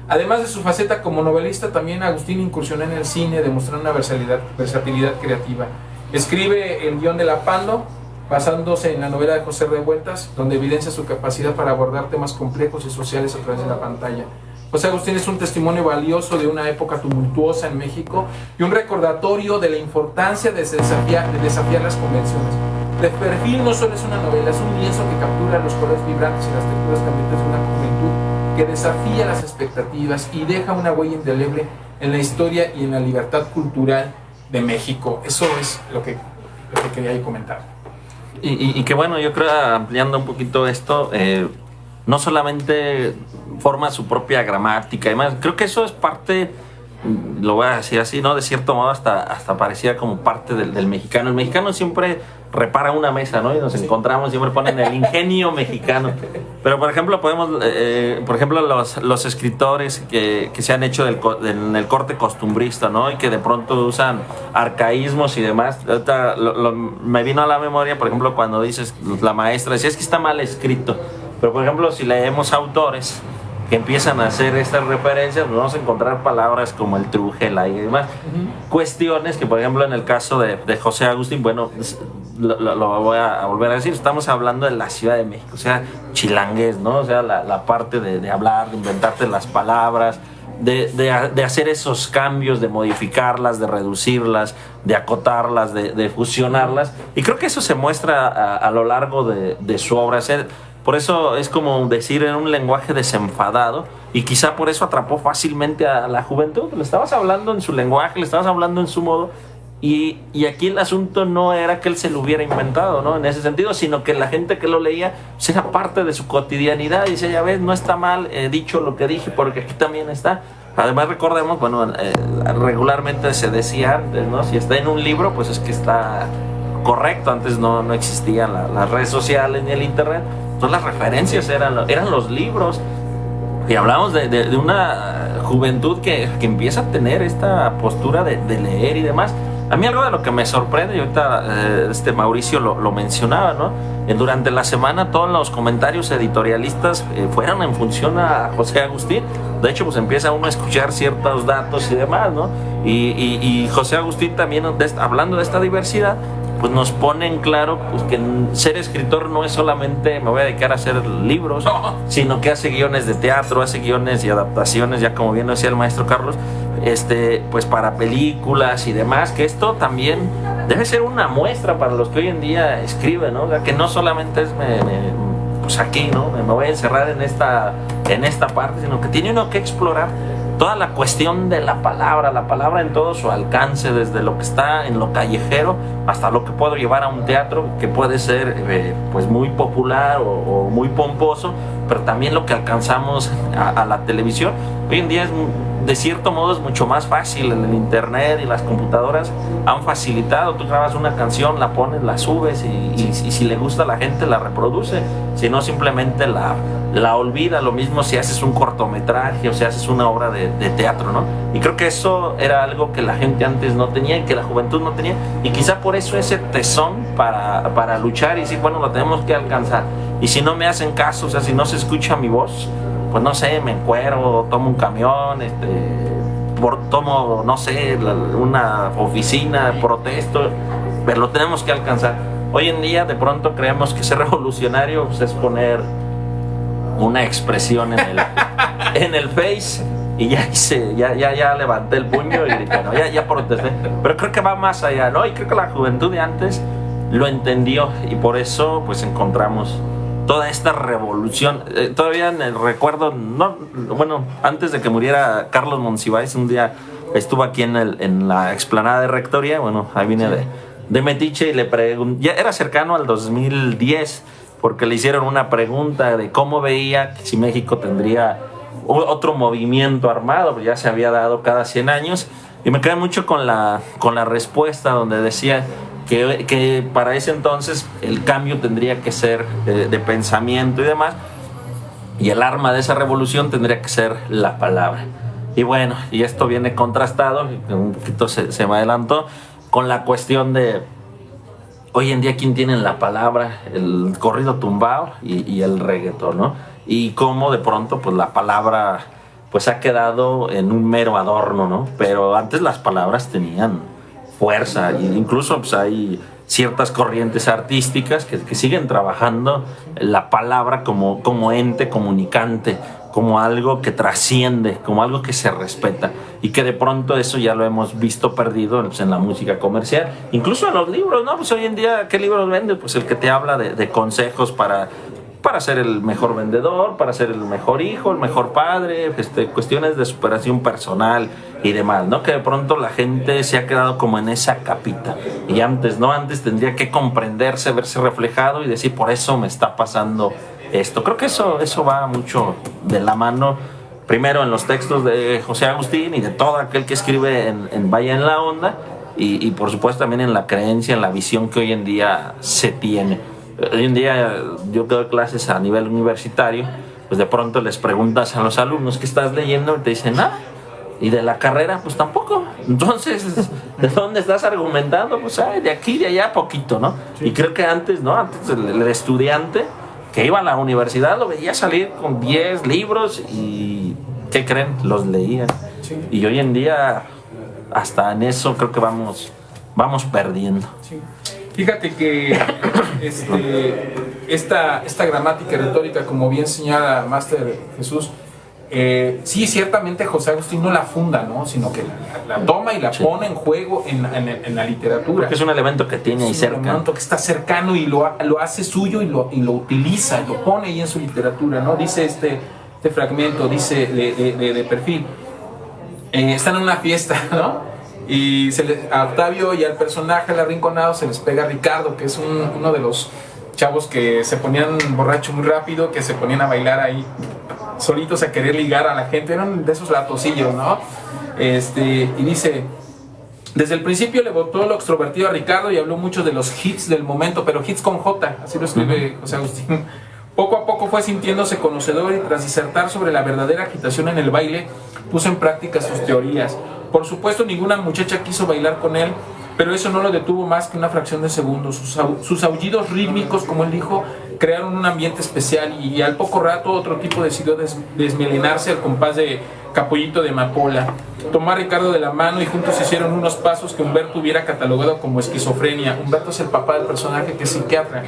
Además de su faceta como novelista, también Agustín incursionó en el cine, demostrando una versatilidad creativa. Escribe el guión de La Pando, basándose en la novela de José Revueltas, donde evidencia su capacidad para abordar temas complejos y sociales a través de la pantalla. José Agustín es un testimonio valioso de una época tumultuosa en México y un recordatorio de la importancia de desafiar las convenciones. De Perfil no solo es una novela, es un lienzo que captura los colores vibrantes y las texturas cambiantes de una juventud que desafía las expectativas y deja una huella indeleble en la historia y en la libertad cultural de México. Eso es lo que quería comentar. Y que bueno, yo creo, ampliando un poquito esto, no solamente forma su propia gramática y demás, creo que eso es parte, lo voy a decir así, ¿no? De cierto modo hasta parecía como parte del mexicano. El mexicano siempre repara una mesa, ¿no? Y nos encontramos, siempre ponen el ingenio mexicano. Pero por ejemplo podemos, los escritores que se han hecho en el corte costumbrista, ¿no? Y que de pronto usan arcaísmos y demás. Ahorita me vino a la memoria, por ejemplo, cuando dices, la maestra decía, es que está mal escrito. Pero por ejemplo, si leemos autores que empiezan a hacer estas referencias, pues vamos a encontrar palabras como el truje, el aire y demás. Cuestiones que, por ejemplo, en el caso de José Agustín, bueno, lo voy a volver a decir, estamos hablando de la Ciudad de México, o sea, chilangues, ¿no? O sea, la parte de hablar, de inventarte las palabras, de hacer esos cambios, de modificarlas, de reducirlas, de acotarlas, de fusionarlas. Y creo que eso se muestra a lo largo de su obra. Por eso es como decir en un lenguaje desenfadado, y quizá por eso atrapó fácilmente a la juventud. Le estabas hablando en su lenguaje, le estabas hablando en su modo, y aquí el asunto no era que él se lo hubiera inventado, ¿no? En ese sentido, sino que la gente que lo leía pues, era parte de su cotidianidad y decía, ya ves, no está mal dicho lo que dije, porque aquí también está. Además recordemos, bueno, regularmente se decía antes, ¿no? Si está en un libro, pues es que está correcto. Antes no existían las redes sociales ni el internet. Entonces las referencias eran los libros. Y hablamos de una juventud que empieza a tener esta postura de leer y demás. A mí algo de lo que me sorprende, y ahorita Mauricio lo mencionaba, ¿no? Durante la semana todos los comentarios editorialistas fueron en función a José Agustín. De hecho, pues empieza uno a escuchar ciertos datos y demás, ¿no? Y José Agustín también, hablando de esta diversidad, pues nos pone en claro pues, que ser escritor no es solamente me voy a dedicar a hacer libros, sino que hace guiones de teatro, hace guiones y adaptaciones, ya como bien decía el maestro Carlos, pues para películas y demás, que esto también debe ser una muestra para los que hoy en día escriben, ¿no? O sea, que no solamente es pues aquí, ¿no? Me voy a encerrar en esta parte, sino que tiene uno que explorar toda la cuestión de la palabra en todo su alcance, desde lo que está en lo callejero hasta lo que puedo llevar a un teatro, que puede ser pues muy popular o muy pomposo, pero también lo que alcanzamos a la televisión. Hoy en día de cierto modo es mucho más fácil. En el internet y las computadoras han facilitado, tú grabas una canción, la pones, la subes y si le gusta a la gente la reproduce, si no simplemente la olvida. Lo mismo si haces un cortometraje o si haces una obra de teatro, ¿no? Y creo que eso era algo que la gente antes no tenía y que la juventud no tenía, y quizá por eso ese tesón para luchar y decir, bueno, lo tenemos que alcanzar, y si no me hacen caso, o sea, si no se escucha mi voz, pues no sé, me encuero, tomo un camión, tomo, no sé, una oficina, protesto, pero lo tenemos que alcanzar. Hoy en día de pronto creemos que ser revolucionario pues, es poner una expresión en el Face y ya levanté el puño y dije, no, ya protesté. Pero creo que va más allá, ¿no? Y creo que la juventud de antes lo entendió y por eso pues encontramos toda esta revolución. Todavía en el recuerdo, antes de que muriera Carlos Monsiváis, un día estuvo aquí en la explanada de Rectoría, ahí vine de metiche y le pregunté, ya era cercano al 2010, porque le hicieron una pregunta de cómo veía si México tendría otro movimiento armado, pues ya se había dado cada 100 años, y me quedé mucho con la respuesta donde decía que para ese entonces el cambio tendría que ser de pensamiento y demás, y el arma de esa revolución tendría que ser la palabra. Y bueno, y esto viene contrastado, un poquito se me adelantó, con la cuestión de hoy en día quién tiene la palabra, el corrido tumbado y el reggaetón, ¿no? Y cómo de pronto pues la palabra pues ha quedado en un mero adorno, ¿no? Pero antes las palabras tenían fuerza, e incluso pues hay ciertas corrientes artísticas que siguen trabajando la palabra como ente comunicante, como algo que trasciende, como algo que se respeta, y que de pronto eso ya lo hemos visto perdido pues, en la música comercial, incluso en los libros, ¿no? Pues hoy en día, ¿qué libros vende? Pues el que te habla de consejos para ser el mejor vendedor, para ser el mejor hijo, el mejor padre, cuestiones de superación personal y demás, ¿no? Que de pronto la gente se ha quedado como en esa capita, y antes tendría que comprenderse, verse reflejado y decir, por eso me está pasando esto. Creo que eso va mucho de la mano, primero en los textos de José Agustín y de todo aquel que escribe en Vaya en la Onda, y por supuesto también en la creencia, en la visión que hoy en día se tiene. Hoy en día yo doy clases a nivel universitario, pues de pronto les preguntas a los alumnos qué estás leyendo y te dicen nada. Y de la carrera, pues tampoco. Entonces, ¿de dónde estás argumentando? Pues de aquí, de allá, poquito, ¿no? Y creo que antes, ¿no? Antes el estudiante que iba a la universidad lo veía salir con 10 libros y, ¿qué creen? Los leían. Sí. Y hoy en día, hasta en eso creo que vamos perdiendo. Sí. Fíjate que esta gramática y retórica, como bien señala Máster Jesús, sí, ciertamente José Agustín no la funda, ¿no? Sino que la toma y la pone en juego en la literatura. Porque es un elemento que tiene ahí cerca. Es un elemento que está cercano y lo hace suyo y lo utiliza, lo pone ahí en su literatura, ¿no? Dice este fragmento, dice de perfil, están en una fiesta, ¿no? Y a Octavio y al personaje, al arrinconado, se les pega Ricardo, que es uno de los chavos que se ponían borrachos muy rápido, que se ponían a bailar ahí solitos a querer ligar a la gente. Eran de esos latosillos, ¿no? Y dice, desde el principio le botó lo extrovertido a Ricardo y habló mucho de los hits del momento, pero hits con J, así lo escribe José Agustín. Poco a poco fue sintiéndose conocedor y tras disertar sobre la verdadera agitación en el baile, puso en práctica sus teorías. Por supuesto, ninguna muchacha quiso bailar con él, pero eso no lo detuvo más que una fracción de segundo. Sus aullidos rítmicos, como él dijo, crearon un ambiente especial, y al poco rato otro tipo decidió desmelenarse al compás de Capullito de Amapola. Tomó a Ricardo de la mano y juntos hicieron unos pasos que Humberto hubiera catalogado como esquizofrenia. Humberto es el papá del personaje, que es psiquiatra.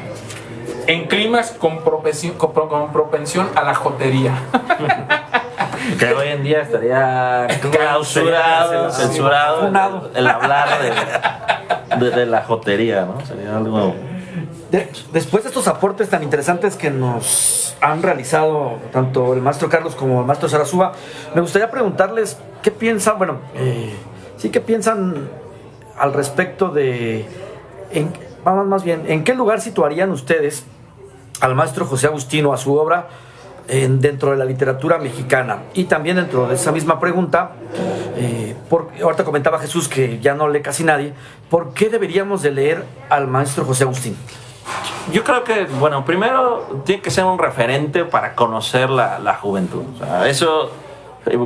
En clímax con propensión a la jotería. Que hoy en día estaría clausurado, censurado el hablar de la jotería, ¿no? Sería algo... Después de estos aportes tan interesantes que nos han realizado tanto el maestro Carlos como el maestro Sarasúa, me gustaría preguntarles qué piensan, qué piensan al respecto de, más bien, ¿en qué lugar situarían ustedes al maestro José Agustín o a su obra dentro de la literatura mexicana? Y también dentro de esa misma pregunta, ahorita comentaba Jesús que ya no lee casi nadie, ¿por qué deberíamos de leer al maestro José Agustín? Yo creo que, primero tiene que ser un referente para conocer la juventud. O sea, eso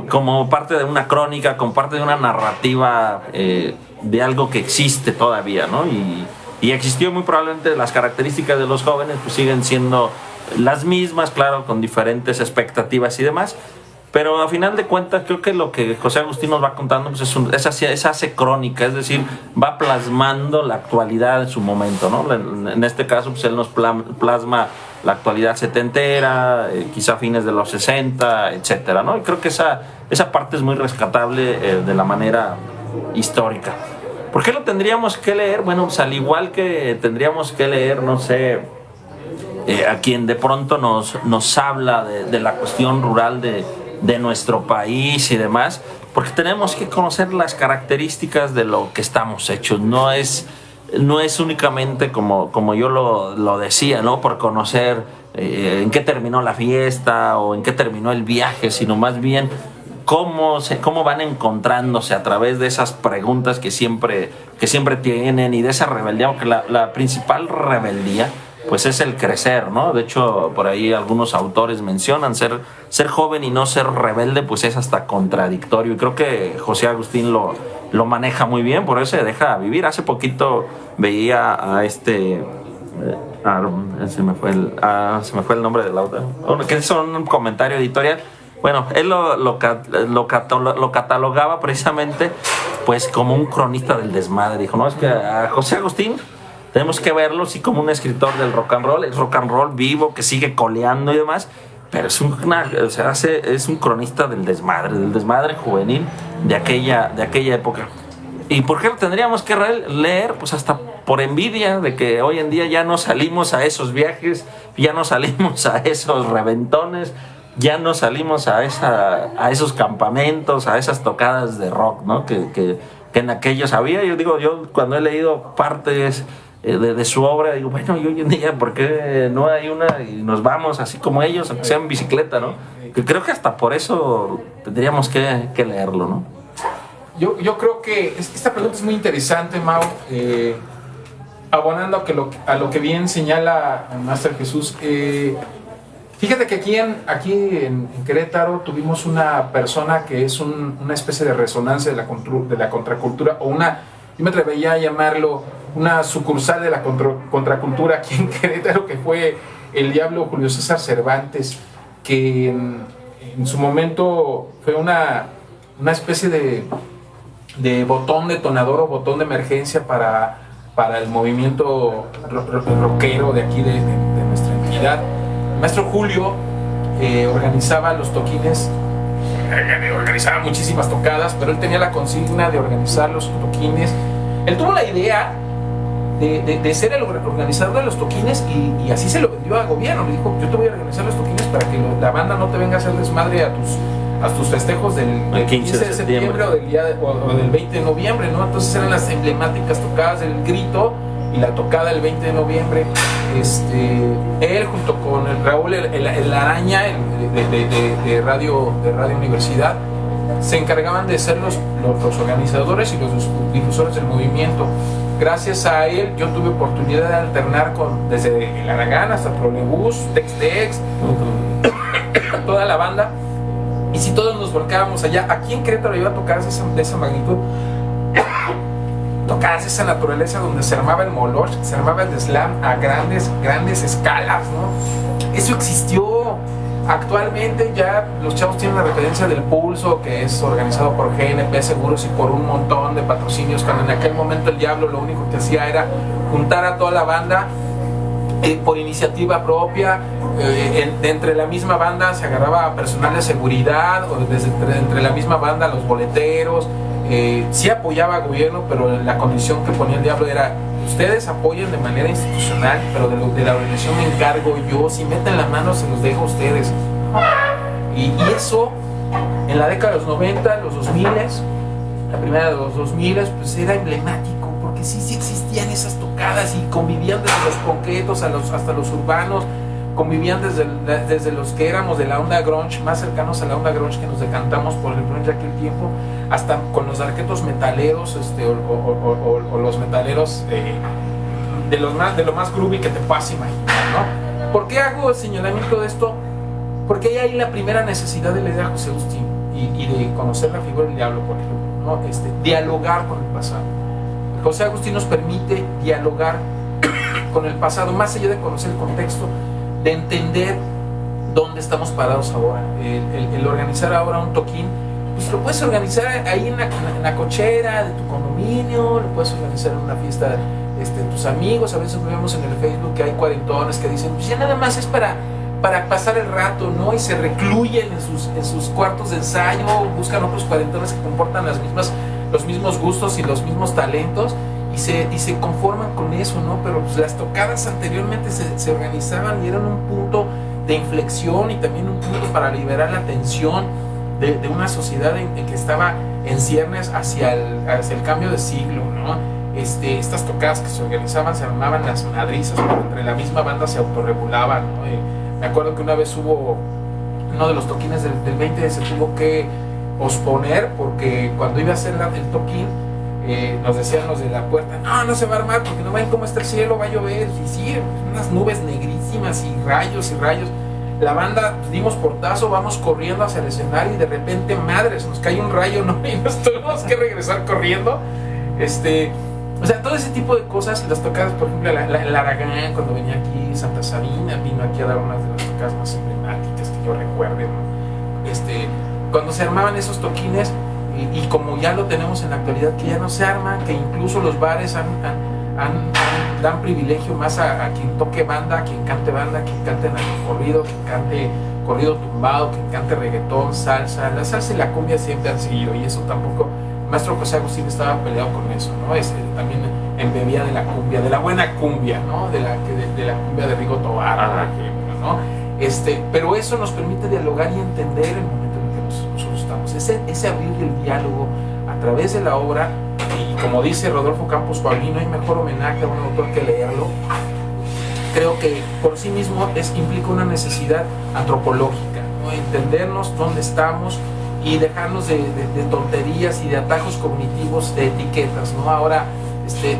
como parte de una crónica, como parte de una narrativa de algo que existe todavía, ¿no? Y existió muy probablemente. Las características de los jóvenes pues siguen siendo las mismas, claro, con diferentes expectativas y demás, Pero a final de cuentas creo que lo que José Agustín nos va contando pues es hace crónica, es decir, va plasmando la actualidad en su momento, ¿no? En este caso pues él nos plasma la actualidad setentera, quizá fines de los 60, etcétera, ¿no? Y creo que esa parte es muy rescatable de la manera histórica. ¿Por qué lo tendríamos que leer? Bueno, pues al igual que tendríamos que leer, no sé, a quien de pronto nos habla de la cuestión rural de nuestro país y demás, porque tenemos que conocer las características de lo que estamos hechos. No es únicamente como yo lo decía, ¿no? Por conocer en qué terminó la fiesta o en qué terminó el viaje, sino más bien cómo van encontrándose a través de esas preguntas que siempre tienen y de esa rebeldía, porque la principal rebeldía pues es el crecer, ¿no? De hecho, por ahí algunos autores mencionan ser joven y no ser rebelde, pues es hasta contradictorio. Y creo que José Agustín lo maneja muy bien, por eso se deja vivir. Hace poquito veía a se me fue el nombre del autor, que es un comentario editorial. Bueno, él lo catalogaba precisamente pues como un cronista del desmadre. Dijo, no, es que a José Agustín tenemos que verlo así como un escritor del rock and roll, el rock and roll vivo que sigue coleando y demás, pero es un cronista del desmadre juvenil de aquella época. ¿Y por qué lo tendríamos que leer? Pues hasta por envidia de que hoy en día ya no salimos a esos viajes, ya no salimos a esos reventones, ya no salimos a esos campamentos, a esas tocadas de rock, ¿no? Que en aquellos había. Yo cuando he leído partes de su obra, digo, bueno, y hoy en día, ¿por qué no hay una y nos vamos así como ellos, aunque sea en bicicleta, ¿no? Que creo que hasta por eso tendríamos que leerlo, ¿no? Yo creo que esta pregunta es muy interesante, Mau, abonando a lo que bien señala el Máster Jesús. Fíjate que aquí en Querétaro tuvimos una persona que es una especie de resonancia de la contracultura, o yo me atrevería a llamarlo una sucursal de la contracultura aquí en Querétaro, que fue el diablo Julio César Cervantes, que en su momento fue una especie de botón detonador o botón de emergencia para el movimiento rockero de aquí de nuestra entidad. El maestro Julio organizaba los toquines, organizaba muchísimas tocadas, pero él tenía la consigna de organizar los toquines. Él tuvo la idea de ser el organizador de los toquines y así se lo vendió al gobierno. Le dijo, yo te voy a organizar los toquines para que la banda no te venga a hacer desmadre a tus festejos del 15 de septiembre o del 20 de noviembre, ¿no? Entonces eran las emblemáticas tocadas del Grito y la tocada el 20 de noviembre. Él junto con el Raúl el Araña de Radio Universidad se encargaban de ser los organizadores y los difusores del movimiento. Gracias a él yo tuve oportunidad de alternar desde el Aragán hasta Trolebús, Tex-Tex, toda la banda. Y si todos nos volcábamos allá, aquí en Querétaro iba a tocar de esa magnitud, tocadas de esa naturaleza donde se armaba el moloch, se armaba el slam a grandes escalas, ¿no? Eso existió. Actualmente ya los chavos tienen la referencia del Pulso, que es organizado por GNP Seguros y por un montón de patrocinios, cuando en aquel momento el Diablo lo único que hacía era juntar a toda la banda por iniciativa propia. Entre la misma banda se agarraba a personal de seguridad, o entre la misma banda los boleteros. Sí apoyaba al gobierno, pero la condición que ponía el Diablo era: ustedes apoyen de manera institucional, pero de la organización me encargo yo. Si meten la mano se los dejo a ustedes. Y eso en la década de los 90, los 2000, la primera de los 2000, pues era emblemático, porque sí existían esas tocadas y convivían desde los concretos hasta los urbanos. Convivían desde los que éramos de la onda grunge, más cercanos a la onda grunge, que nos decantamos por el grunge de aquel tiempo, hasta con los arquetos metaleros, o los metaleros de lo más groovy que te puedas imaginar, ¿no? ¿Por qué hago el señalamiento de esto? Porque hay ahí la primera necesidad de leer a José Agustín y de conocer la figura del Diablo, por ejemplo, ¿no? Dialogar con el pasado. José Agustín nos permite dialogar con el pasado, más allá de conocer el contexto, de entender dónde estamos parados ahora. El organizar ahora un toquín, pues lo puedes organizar ahí en la cochera de tu condominio, lo puedes organizar en una fiesta de tus amigos. A veces vemos en el Facebook que hay cuarentones que dicen, pues ya nada más es para pasar el rato, ¿no? Y se recluyen en sus cuartos de ensayo, buscan otros cuarentones que comportan los mismos gustos y los mismos talentos, y se conforman con eso, ¿no? Pero pues las tocadas anteriormente se organizaban y eran un punto de inflexión y también un punto para liberar la tensión de una sociedad en que estaba en ciernes hacia el cambio de siglo, ¿no? Estas tocadas que se organizaban, se armaban las madrizas, pero entre la misma banda se autorregulaban, ¿no? Me acuerdo que una vez hubo uno de los toquines del 20, se tuvo que posponer porque cuando iba a hacer el toquín, nos decían los de la puerta, no se va a armar porque no ven cómo está el cielo, va a llover. Y sí, unas nubes negrísimas y rayos. La banda, pues, dimos portazo, vamos corriendo hacia el escenario y de repente, madres, nos cae un rayo, ¿no? Y nos tuvimos que regresar corriendo. O sea, todo ese tipo de cosas, las tocadas, por ejemplo, el Aragán, cuando venía aquí, Santa Sabina vino aquí a dar unas de las tocadas más emblemáticas que yo recuerde, ¿no? Cuando se armaban esos toquines, y como ya lo tenemos en la actualidad, que ya no se arman, que incluso los bares dan privilegio más a quien toque banda, a quien cante banda, a quien cante corrido, quien cante corrido tumbado, quien cante reggaetón, salsa. La salsa y la cumbia siempre han seguido, y eso tampoco... Maestro José Agustín estaba peleado con eso, ¿no? También embebía de la cumbia, de la buena cumbia, ¿no? De la cumbia de Rigo Tobar, por ejemplo, ¿no? Pero eso nos permite dialogar y entender el momento en el que nosotros estamos. Ese abrir el diálogo a través de la obra, y como dice Rodolfo Campos Paulino, no hay mejor homenaje a un autor que leerlo. Creo que por sí mismo implica una necesidad antropológica, ¿no? Entendernos dónde estamos y dejarnos de tonterías y de atajos cognitivos, de etiquetas, ¿no? Ahora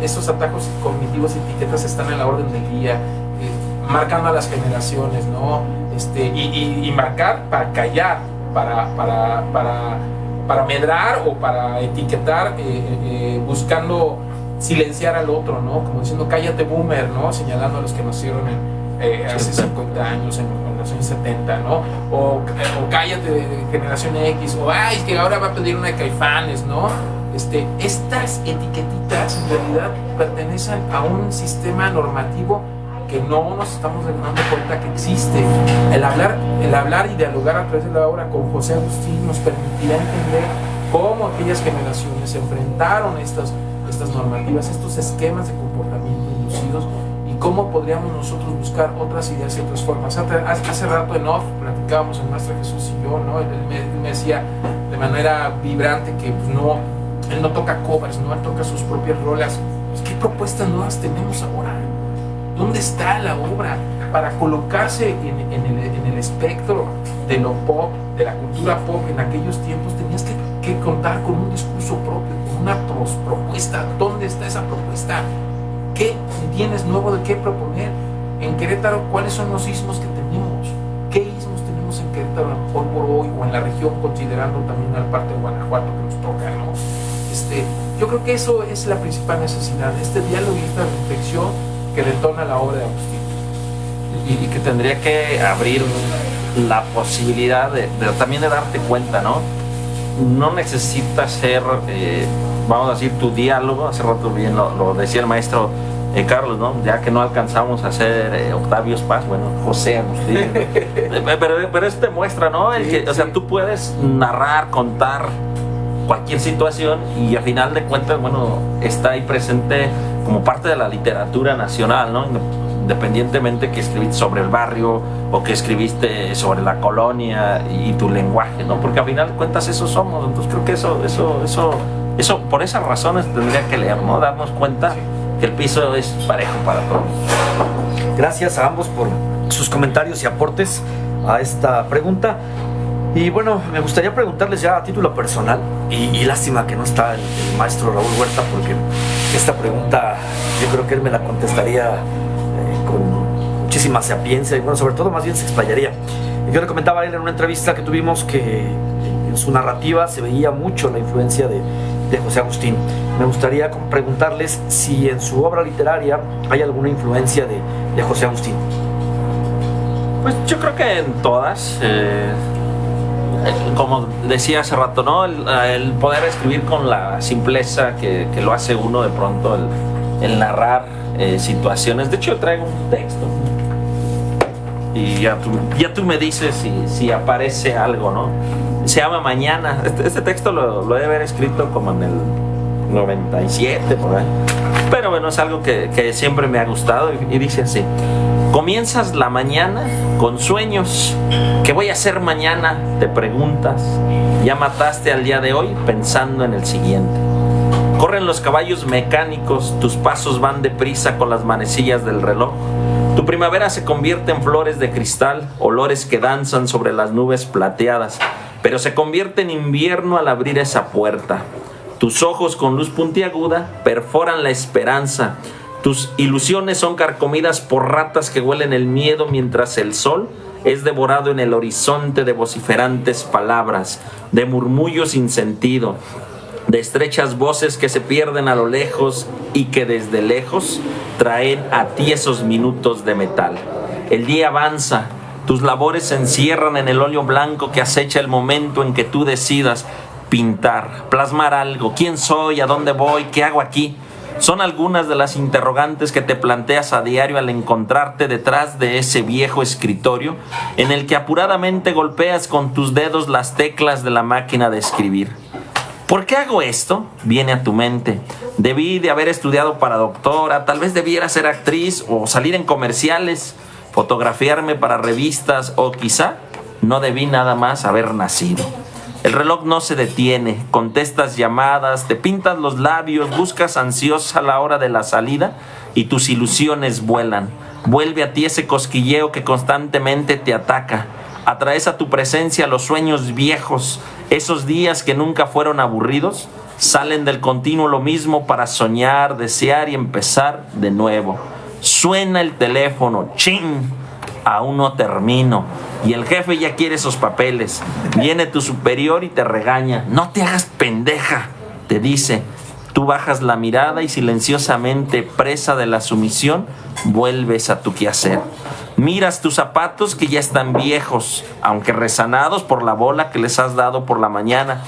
esos atajos cognitivos y etiquetas están en la orden del día, marcando a las generaciones, ¿no? Y marcar para callar, para medrar o para etiquetar, buscando silenciar al otro, ¿no? Como diciendo, cállate boomer, ¿no? Señalando a los que nacieron hace 50 años, en los años 70, ¿no? O cállate de generación X, o ay, es que ahora va a pedir una de Caifanes, ¿no? Estas etiquetitas en realidad pertenecen a un sistema normativo que no nos estamos dando cuenta que existe. El hablar y dialogar a través de la obra con José Agustín nos permitirá entender cómo aquellas generaciones se enfrentaron a estas normativas, estos esquemas de comportamiento inducidos, y cómo podríamos nosotros buscar otras ideas y otras formas. Hace rato en off platicábamos el Maestro Jesús y yo, ¿no? Él me decía de manera vibrante que pues, él no toca covers, ¿no? Él toca sus propias rolas. ¿Qué propuestas nuevas tenemos ahora? ¿Dónde está la obra para colocarse en el espectro de lo pop, de la cultura pop? En aquellos tiempos tenías que contar con un discurso propio, con una propuesta. ¿Dónde está esa propuesta? ¿Qué tienes nuevo de qué proponer? En Querétaro, ¿cuáles son los istmos que tenemos? ¿Qué istmos tenemos en Querétaro hoy por hoy, o en la región, considerando también la parte de Guanajuato que nos toca, ¿no? Yo creo que eso es la principal necesidad, este diálogo y esta reflexión que detona la obra de Agustín. Y que tendría que abrir la posibilidad también de darte cuenta, ¿no? No necesitas ser, vamos a decir, tu diálogo. Hace rato bien lo decía el maestro Carlos, ¿no? Ya que no alcanzamos a ser Octavio Paz, bueno, José Agustín. pero eso te muestra, ¿no? O sea, tú puedes narrar, contar cualquier situación, y al final de cuentas, bueno, está ahí presente como parte de la literatura nacional, ¿no? Independientemente que escribiste sobre el barrio o que escribiste sobre la colonia y tu lenguaje, ¿no? Porque al final de cuentas eso somos. Entonces creo que eso por esas razones tendría que leer, ¿no? Darnos cuenta que el piso es parejo para todos. Gracias a ambos por sus comentarios y aportes a esta pregunta. Y bueno, me gustaría preguntarles ya a título personal, y lástima que no está el maestro Raúl Huerta, porque esta pregunta yo creo que él me la contestaría con muchísima sapiencia, y bueno, sobre todo más bien se explayaría. Yo le comentaba a él en una entrevista que tuvimos que en su narrativa se veía mucho la influencia de José Agustín. Me gustaría preguntarles si en su obra literaria hay alguna influencia de José Agustín. Pues yo creo que en todas, como decía hace rato, ¿no? El poder escribir con la simpleza que lo hace uno de pronto, el narrar situaciones. De hecho, yo traigo un texto y ya tú me dices si aparece algo, ¿no? Se llama Mañana. Este texto lo he de haber escrito como en el 97, por ahí. Pero bueno, es algo que siempre me ha gustado y dice así: comienzas la mañana con sueños. ¿Qué voy a hacer mañana? Te preguntas. Ya mataste al día de hoy pensando en el siguiente. Corren los caballos mecánicos, tus pasos van deprisa con las manecillas del reloj. Tu primavera se convierte en flores de cristal, olores que danzan sobre las nubes plateadas, pero se convierte en invierno al abrir esa puerta. Tus ojos con luz puntiaguda perforan la esperanza. Tus ilusiones son carcomidas por ratas que huelen el miedo mientras el sol es devorado en el horizonte de vociferantes palabras, de murmullos sin sentido, de estrechas voces que se pierden a lo lejos y que desde lejos traen a ti esos minutos de metal. El día avanza, tus labores se encierran en el óleo blanco que acecha el momento en que tú decidas pintar, plasmar algo. ¿Quién soy? ¿A dónde voy? ¿Qué hago aquí? Son algunas de las interrogantes que te planteas a diario al encontrarte detrás de ese viejo escritorio en el que apuradamente golpeas con tus dedos las teclas de la máquina de escribir. ¿Por qué hago esto? Viene a tu mente. Debí de haber estudiado para doctora, tal vez debiera ser actriz o salir en comerciales, fotografiarme para revistas o quizá no debí nada más haber nacido. El reloj no se detiene, contestas llamadas, te pintas los labios, buscas ansiosa la hora de la salida y tus ilusiones vuelan. Vuelve a ti ese cosquilleo que constantemente te ataca. Atraes a tu presencia los sueños viejos, esos días que nunca fueron aburridos, salen del continuo lo mismo para soñar, desear y empezar de nuevo. Suena el teléfono, ¡chin! Aún no termino. Y el jefe ya quiere esos papeles. Viene tu superior y te regaña. No te hagas pendeja, te dice. Tú bajas la mirada y silenciosamente, presa de la sumisión, vuelves a tu quehacer. Miras tus zapatos que ya están viejos, aunque resanados por la bola que les has dado por la mañana.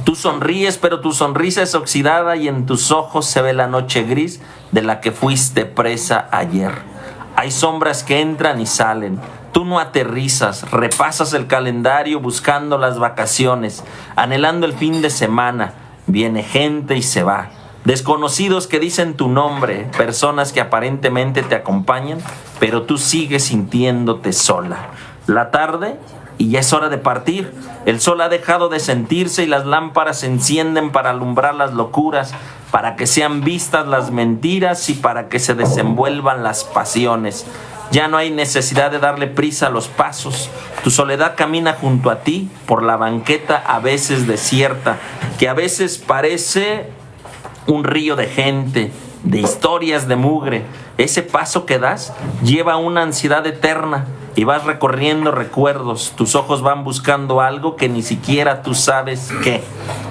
Tú sonríes, pero tu sonrisa es oxidada y en tus ojos se ve la noche gris de la que fuiste presa ayer. Hay sombras que entran y salen. Tú no aterrizas, repasas el calendario buscando las vacaciones, anhelando el fin de semana. Viene gente y se va. Desconocidos que dicen tu nombre, personas que aparentemente te acompañan, pero tú sigues sintiéndote sola. La tarde y ya es hora de partir. El sol ha dejado de sentirse y las lámparas se encienden para alumbrar las locuras, para que sean vistas las mentiras y para que se desenvuelvan las pasiones. Ya no hay necesidad de darle prisa a los pasos. Tu soledad camina junto a ti por la banqueta a veces desierta, que a veces parece un río de gente, de historias de mugre. Ese paso que das lleva una ansiedad eterna y vas recorriendo recuerdos. Tus ojos van buscando algo que ni siquiera tú sabes qué.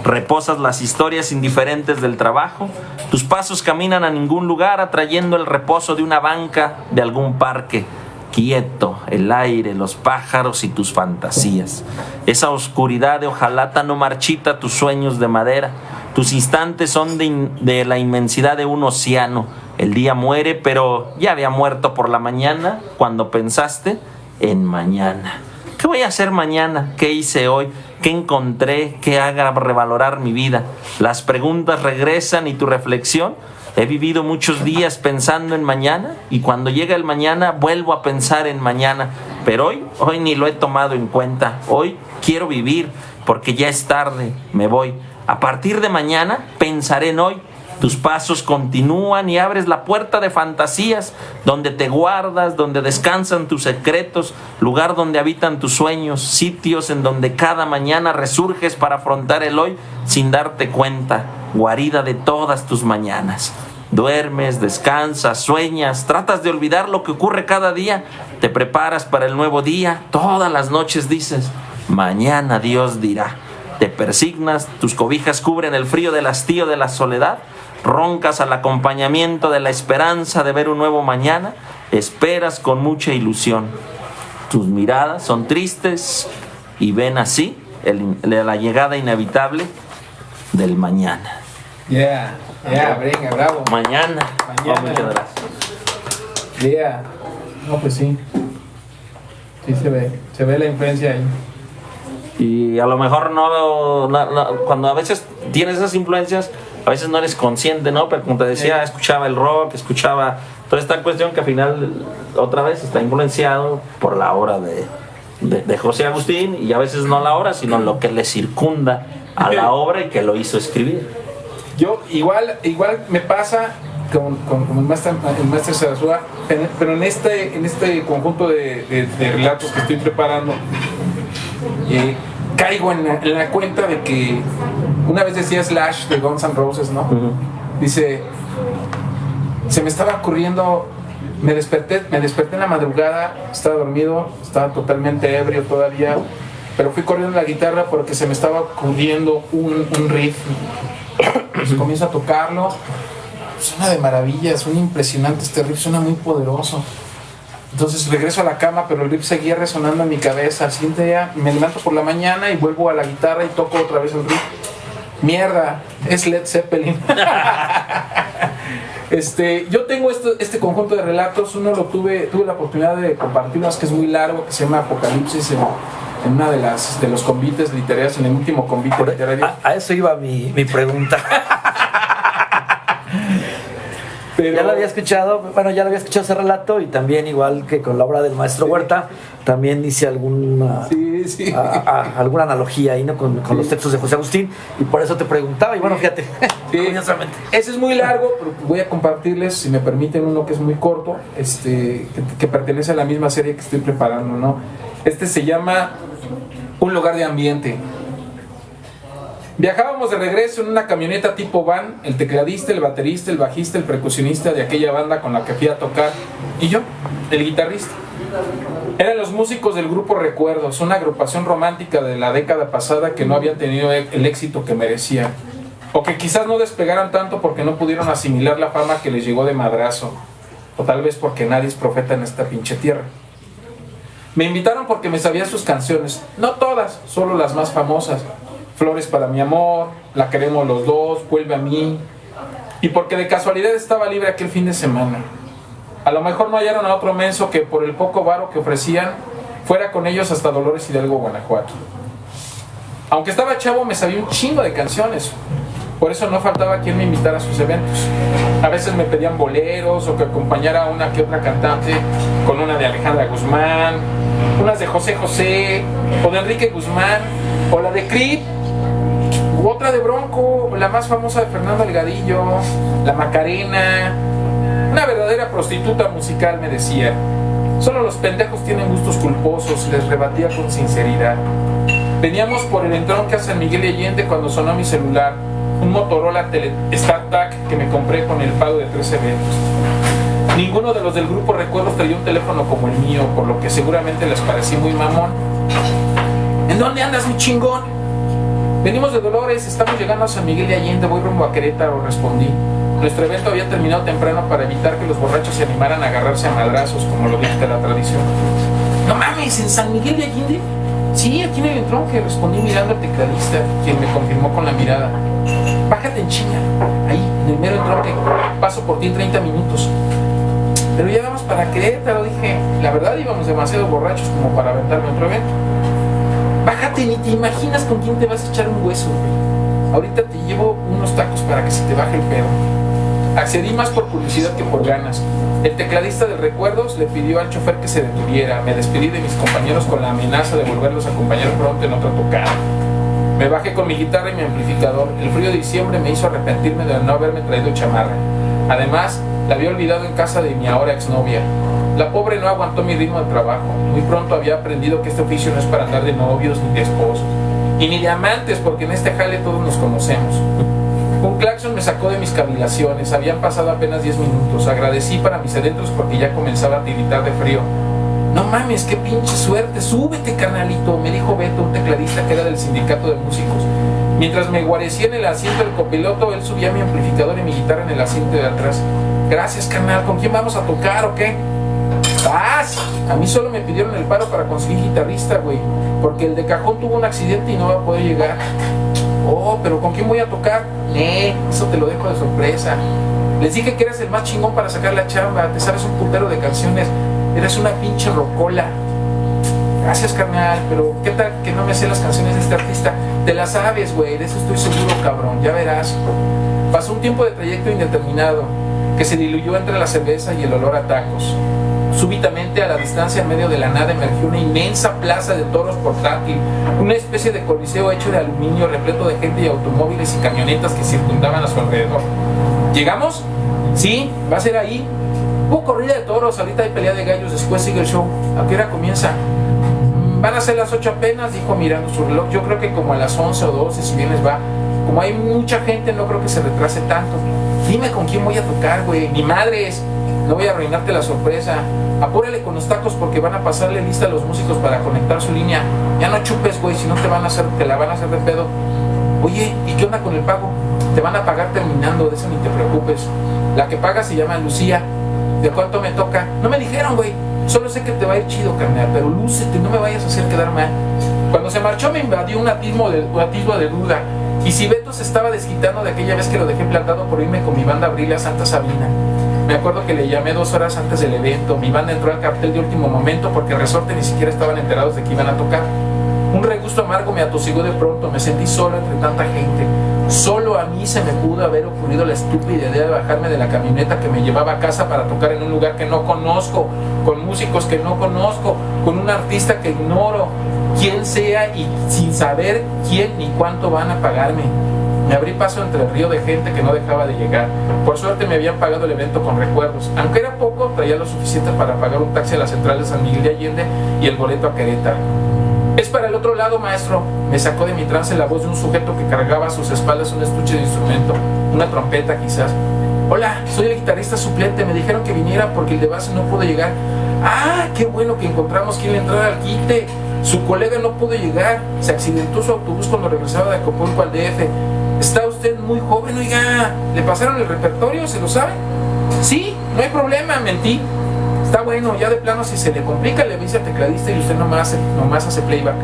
Reposas las historias indiferentes del trabajo. Tus pasos caminan a ningún lugar, atrayendo el reposo de una banca de algún parque. Quieto, el aire, los pájaros y tus fantasías. Esa oscuridad de hojalata no marchita tus sueños de madera. Tus instantes son de la inmensidad de un océano. El día muere, pero ya había muerto por la mañana cuando pensaste en mañana. ¿Qué voy a hacer mañana? ¿Qué hice hoy? ¿Qué encontré? ¿Qué haga revalorar mi vida? Las preguntas regresan y tu reflexión. He vivido muchos días pensando en mañana y cuando llega el mañana vuelvo a pensar en mañana. Pero hoy ni lo he tomado en cuenta. Hoy quiero vivir porque ya es tarde, me voy. A partir de mañana pensaré en hoy. Tus pasos continúan y abres la puerta de fantasías, donde te guardas, donde descansan tus secretos, lugar donde habitan tus sueños, sitios en donde cada mañana resurges para afrontar el hoy sin darte cuenta, guarida de todas tus mañanas. Duermes, descansas, sueñas, tratas de olvidar lo que ocurre cada día, te preparas para el nuevo día, todas las noches dices, mañana Dios dirá. Te persignas, tus cobijas cubren el frío del hastío de la soledad, roncas al acompañamiento de la esperanza de ver un nuevo mañana, esperas con mucha ilusión. tus miradas son tristes y ven así la llegada inevitable del mañana. Venga, bravo. Mañana. Oh, muchas gracias. No, pues sí. Sí se ve la influencia ahí. Y a lo mejor no, cuando a veces tienes esas influencias, a veces no eres consciente, ¿no? Pero como te decía, escuchaba el rock, escuchaba toda esta cuestión que al final otra vez está influenciado por la obra de José Agustín, y a veces no la obra, sino lo que le circunda a la obra y que lo hizo escribir. Yo igual me pasa con el maestro Sarasúa, pero en este conjunto de relatos que estoy preparando, caigo en la cuenta de que una vez decía Slash de Guns N' Roses, ¿no? Uh-huh. Dice, se me estaba ocurriendo, me desperté en la madrugada, estaba dormido, estaba totalmente ebrio todavía, pero fui corriendo la guitarra porque se me estaba ocurriendo un riff. Pues comienzo a tocarlo, suena de maravilla, suena impresionante este riff, suena muy poderoso. Entonces regreso a la cama, pero el riff seguía resonando en mi cabeza. Al siguiente día me levanto por la mañana y vuelvo a la guitarra y toco otra vez el riff. Mierda, es Led Zeppelin. Yo tengo este conjunto de relatos. Uno tuve la oportunidad de compartirlo, que es muy largo, que se llama Apocalipsis, en una de los convites literarios, en el último convite literario. A eso iba mi pregunta. Pero ya lo había escuchado ese relato, y también, igual que con la obra del maestro Huerta, también hice alguna analogía ahí, ¿no? con los textos de José Agustín, y por eso te preguntaba, y bueno, fíjate, curiosamente. Ese es muy largo, pero voy a compartirles, si me permiten, uno que es muy corto, que pertenece a la misma serie que estoy preparando, ¿no? Se llama Un lugar de ambiente. Viajábamos de regreso en una camioneta tipo van, el tecladista, el baterista, el bajista, el percusionista de aquella banda con la que fui a tocar, y yo, el guitarrista. Eran los músicos del grupo Recuerdos, una agrupación romántica de la década pasada que no habían tenido el éxito que merecían, o que quizás no despegaron tanto porque no pudieron asimilar la fama que les llegó de madrazo, o tal vez porque nadie es profeta en esta pinche tierra. Me invitaron porque me sabía sus canciones, no todas, solo las más famosas. Flores para mi amor, La queremos los dos, Vuelve a mí. Y porque de casualidad estaba libre aquel fin de semana. A lo mejor no hallaron a otro menso que por el poco varo que ofrecían fuera con ellos hasta Dolores Hidalgo, Guanajuato. Aunque estaba chavo, me sabía un chingo de canciones. Por eso no faltaba quien me invitara a sus eventos. A veces me pedían boleros, o que acompañara a una que otra cantante con una de Alejandra Guzmán, unas de José José, o de Enrique Guzmán, o la de Creed, u otra de Bronco, la más famosa de Fernando Delgadillo, la Macarena. Una verdadera prostituta musical, me decía. Solo los pendejos tienen gustos culposos, les rebatía con sinceridad. Veníamos por el entronque a San Miguel de Allende cuando sonó mi celular, un Motorola StarTAC que me compré con el pago de 3 eventos. Ninguno de los del grupo Recuerdos traía un teléfono como el mío, por lo que seguramente les parecí muy mamón. ¿En dónde andas, mi chingón? Venimos de Dolores, estamos llegando a San Miguel de Allende, voy rumbo a Querétaro, respondí. Nuestro evento había terminado temprano para evitar que los borrachos se animaran a agarrarse a madrazos, como lo dicta la tradición. No mames, ¿en San Miguel de Allende? Sí, aquí en el entronque, respondí mirando al tecladista, quien me confirmó con la mirada. Bájate en chinga, ahí, en el mero entronque, paso por ti en 30 minutos. Pero ya vamos para Querétaro, dije. La verdad íbamos demasiado borrachos como para aventarme otro evento. Bájate, ni te imaginas con quién te vas a echar un hueso, güey. Ahorita te llevo unos tacos para que se te baje el pedo. Accedí más por curiosidad que por ganas. El tecladista de Recuerdos le pidió al chofer que se detuviera. Me despedí de mis compañeros con la amenaza de volverlos a acompañar pronto en otra tocada. Me bajé con mi guitarra y mi amplificador. El frío de diciembre me hizo arrepentirme de no haberme traído chamarra. Además, la había olvidado en casa de mi ahora exnovia. La pobre no aguantó mi ritmo de trabajo. Muy pronto había aprendido que este oficio no es para andar de novios ni de esposos, y ni de amantes, porque en este jale todos nos conocemos. Un claxon me sacó de mis cavilaciones. Habían pasado apenas 10 minutos. Agradecí para mis adentros porque ya comenzaba a tiritar de frío. No mames, qué pinche suerte. Súbete, carnalito, me dijo Beto, un tecladista que era del sindicato de músicos. Mientras me guarecía en el asiento del copiloto, él subía mi amplificador y mi guitarra en el asiento de atrás. Gracias, carnal. ¿Con quién vamos a tocar o qué? más, a mí solo me pidieron el paro para conseguir guitarrista, güey, porque el de cajón tuvo un accidente y no va a poder llegar. Oh, pero ¿con quién voy a tocar? Eso te lo dejo de sorpresa. Les dije que eres el más chingón para sacar la chamba, te sabes un putero de canciones, eres una pinche rocola. Gracias, carnal, pero ¿qué tal que no me sé las canciones de este artista? Te las sabes, güey, de eso estoy seguro, cabrón, ya verás. Pasó un tiempo de trayecto indeterminado, que se diluyó entre la cerveza y el olor a tacos. Súbitamente, a la distancia, en medio de la nada, emergió una inmensa plaza de toros portátil, una especie de coliseo hecho de aluminio, repleto de gente y automóviles y camionetas que circundaban a su alrededor. ¿Llegamos? Sí, va a ser ahí. Hubo corrida de toros, ahorita hay pelea de gallos, después sigue el show. ¿A qué hora comienza? Van a ser las 8 apenas, dijo mirando su reloj. Yo creo que como a las 11 o 12, si bien les va. Como hay mucha gente, no creo que se retrase tanto. Dime con quién voy a tocar, güey. Ni madres, no voy a arruinarte la sorpresa. Apúrale con los tacos porque van a pasarle lista a los músicos para conectar su línea. Ya no chupes, güey, si no te la van a hacer de pedo. Oye, ¿y qué onda con el pago? Te van a pagar terminando, de eso ni te preocupes. La que paga se llama Lucía. ¿De cuánto me toca? No me dijeron, güey. Solo sé que te va a ir chido, carnal, pero lúcete, no me vayas a hacer quedar mal. Cuando se marchó me invadió un atisbo de duda. Y si Beto se estaba desquitando de aquella vez que lo dejé plantado por irme con mi banda a abrirle a Santa Sabina. Me acuerdo que le llamé 2 horas antes del evento. Mi banda entró al cartel de último momento porque Resorte ni siquiera estaban enterados de que iban a tocar. Un regusto amargo me atosigó de pronto. Me sentí solo entre tanta gente. Solo a mí se me pudo haber ocurrido la estúpida idea de bajarme de la camioneta que me llevaba a casa para tocar en un lugar que no conozco, con músicos que no conozco, con un artista que ignoro quién sea y sin saber quién ni cuánto van a pagarme. Me abrí paso entre el río de gente que no dejaba de llegar. Por suerte me habían pagado el evento con recuerdos. Aunque era poco, traía lo suficiente para pagar un taxi a la central de San Miguel de Allende y el boleto a Querétaro. Es para el otro lado, maestro. Me sacó de mi trance la voz de un sujeto que cargaba a sus espaldas un estuche de instrumento, una trompeta quizás. Hola, soy el guitarrista suplente. Me dijeron que viniera porque el de base no pudo llegar. Ah, qué bueno que encontramos quien le entrara al quite. Su colega no pudo llegar. Se accidentó su autobús cuando regresaba de Acapulco al DF. Está usted muy joven, oiga. ¿Le pasaron el repertorio? ¿Se lo sabe? Sí, no hay problema, mentí. Está bueno, ya de plano si se le complica le avisa al tecladista y usted nomás hace playback.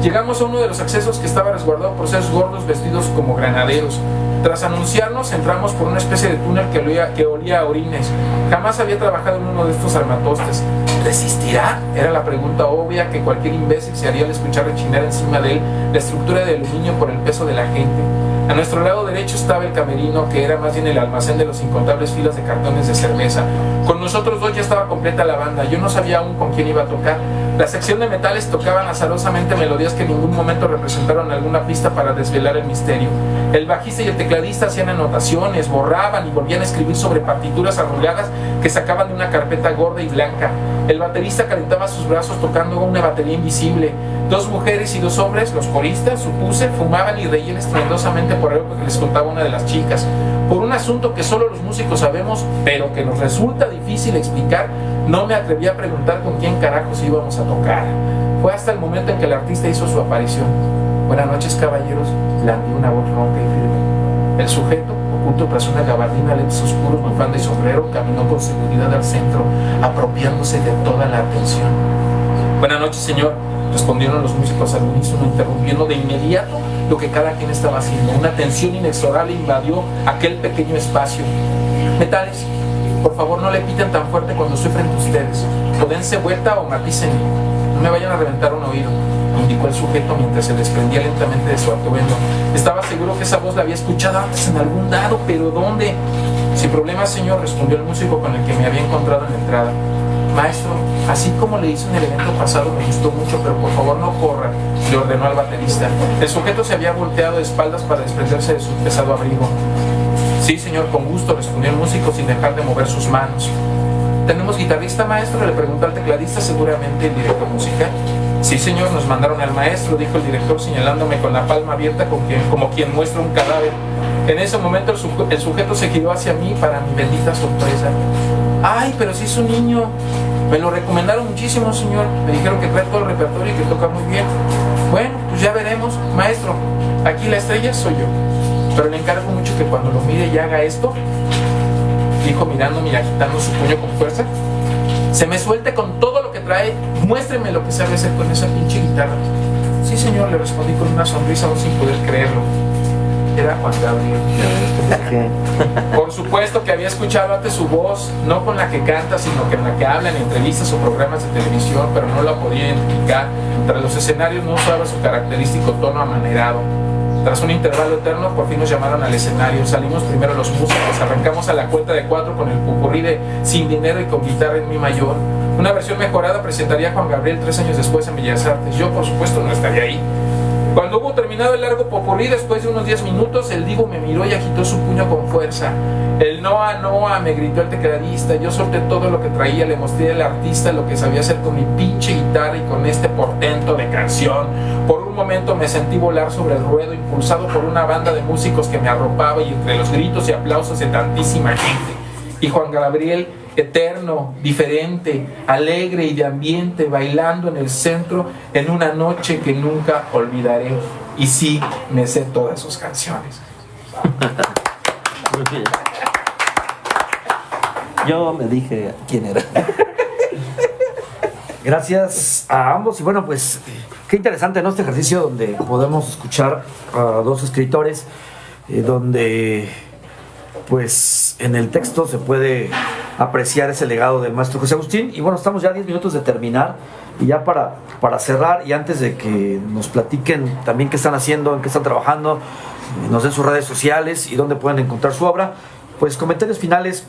Llegamos a uno de los accesos que estaba resguardado por seres gordos vestidos como granaderos. Tras anunciarnos, entramos por una especie de túnel que olía a orines. Jamás había trabajado en uno de estos armatostes. ¿Resistirá? Era la pregunta obvia que cualquier imbécil se haría al escuchar rechinar encima de él la estructura de aluminio por el peso de la gente. A nuestro lado derecho estaba el camerino, que era más bien el almacén de los incontables filas de cartones de cerveza. Con nosotros dos ya estaba completa la banda. Yo no sabía aún con quién iba a tocar. La sección de metales tocaban azarosamente melodías que en ningún momento representaron alguna pista para desvelar el misterio. El bajista y el tecladista hacían anotaciones, borraban y volvían a escribir sobre partituras arrugadas que sacaban de una carpeta gorda y blanca. El baterista calentaba sus brazos tocando una batería invisible. 2 mujeres y 2 hombres, los coristas, supuse, fumaban y reían estrendosamente por algo que les contaba una de las chicas. Por un asunto que solo los músicos sabemos, pero que nos resulta difícil explicar, no me atreví a preguntar con quién carajos íbamos a tocar. Fue hasta el momento en que el artista hizo su aparición. Buenas noches, caballeros, blandió una voz ronca y firme. El sujeto, oculto tras una gabardina, lentes oscuros, bufanda y sombrero, caminó con seguridad al centro, apropiándose de toda la atención. Buenas noches, señor, respondieron los músicos al unísono, interrumpiendo de inmediato lo que cada quien estaba haciendo. Una tensión inexorable invadió aquel pequeño espacio. Metales, por favor no le piten tan fuerte cuando estoy frente a ustedes. O dense vuelta o matícenme. No me vayan a reventar un oído, indicó el sujeto mientras se desprendía lentamente de su atuendo. Estaba seguro que esa voz la había escuchado antes en algún lado, pero ¿dónde? Sin problema, señor, respondió el músico con el que me había encontrado en la entrada. Maestro, así como le hice en el evento pasado, me gustó mucho, pero por favor no corra, le ordenó al baterista. El sujeto se había volteado de espaldas para desprenderse de su pesado abrigo. Sí, señor, con gusto, respondió el músico sin dejar de mover sus manos. ¿Tenemos guitarrista, maestro?, le preguntó al tecladista, seguramente el director musical. Sí, señor, nos mandaron al maestro, dijo el director señalándome con la palma abierta como quien muestra un cadáver. En ese momento el sujeto se giró hacia mí para mi bendita sorpresa. ¡Ay, pero si es un niño! Me lo recomendaron muchísimo, señor. Me dijeron que trae todo el repertorio y que toca muy bien. Bueno, pues ya veremos. Maestro, aquí la estrella soy yo. Pero le encargo mucho que cuando lo mire y haga esto, dijo mirándome y agitando su puño con fuerza, se me suelte con todo lo que trae, muéstreme lo que sabe hacer con esa pinche guitarra. Sí, señor, le respondí con una sonrisa aún sin poder creerlo. Era Juan Gabriel. Por supuesto que había escuchado antes su voz, no con la que canta, sino que en la que habla en entrevistas o programas de televisión, pero no la podía identificar. Tras los escenarios no usaba su característico tono amanerado. Tras un intervalo eterno, por fin nos llamaron al escenario. Salimos primero los músicos, arrancamos a la cuenta de 4 con el popurrí de Sin Dinero y con guitarra en mi mayor. Una versión mejorada presentaría a Juan Gabriel 3 años después en Bellas Artes. Yo, por supuesto, no estaría ahí. Cuando hubo terminado el largo popurrí, después de unos 10 minutos, el divo me miró y agitó su puño con fuerza. El Noa, Noa, me gritó el tecladista. Yo solté todo lo que traía, le mostré al artista lo que sabía hacer con mi pinche guitarra y con este portento de canción. Por un momento me sentí volar sobre el ruedo, impulsado por una banda de músicos que me arropaba y entre los gritos y aplausos de tantísima gente. Y Juan Gabriel, eterno, diferente, alegre y de ambiente, bailando en el centro en una noche que nunca olvidaré. Y sí, me sé todas sus canciones. Muy bien. Yo me dije quién era. Gracias a ambos. Y bueno, pues qué interesante, ¿no? Este ejercicio donde podemos escuchar a dos escritores, donde pues en el texto se puede apreciar ese legado del maestro José Agustín. Y bueno, estamos ya a 10 minutos de terminar, y ya para cerrar, y antes de que nos platiquen también qué están haciendo, en qué están trabajando, nos den sus redes sociales y dónde pueden encontrar su obra, pues comentarios finales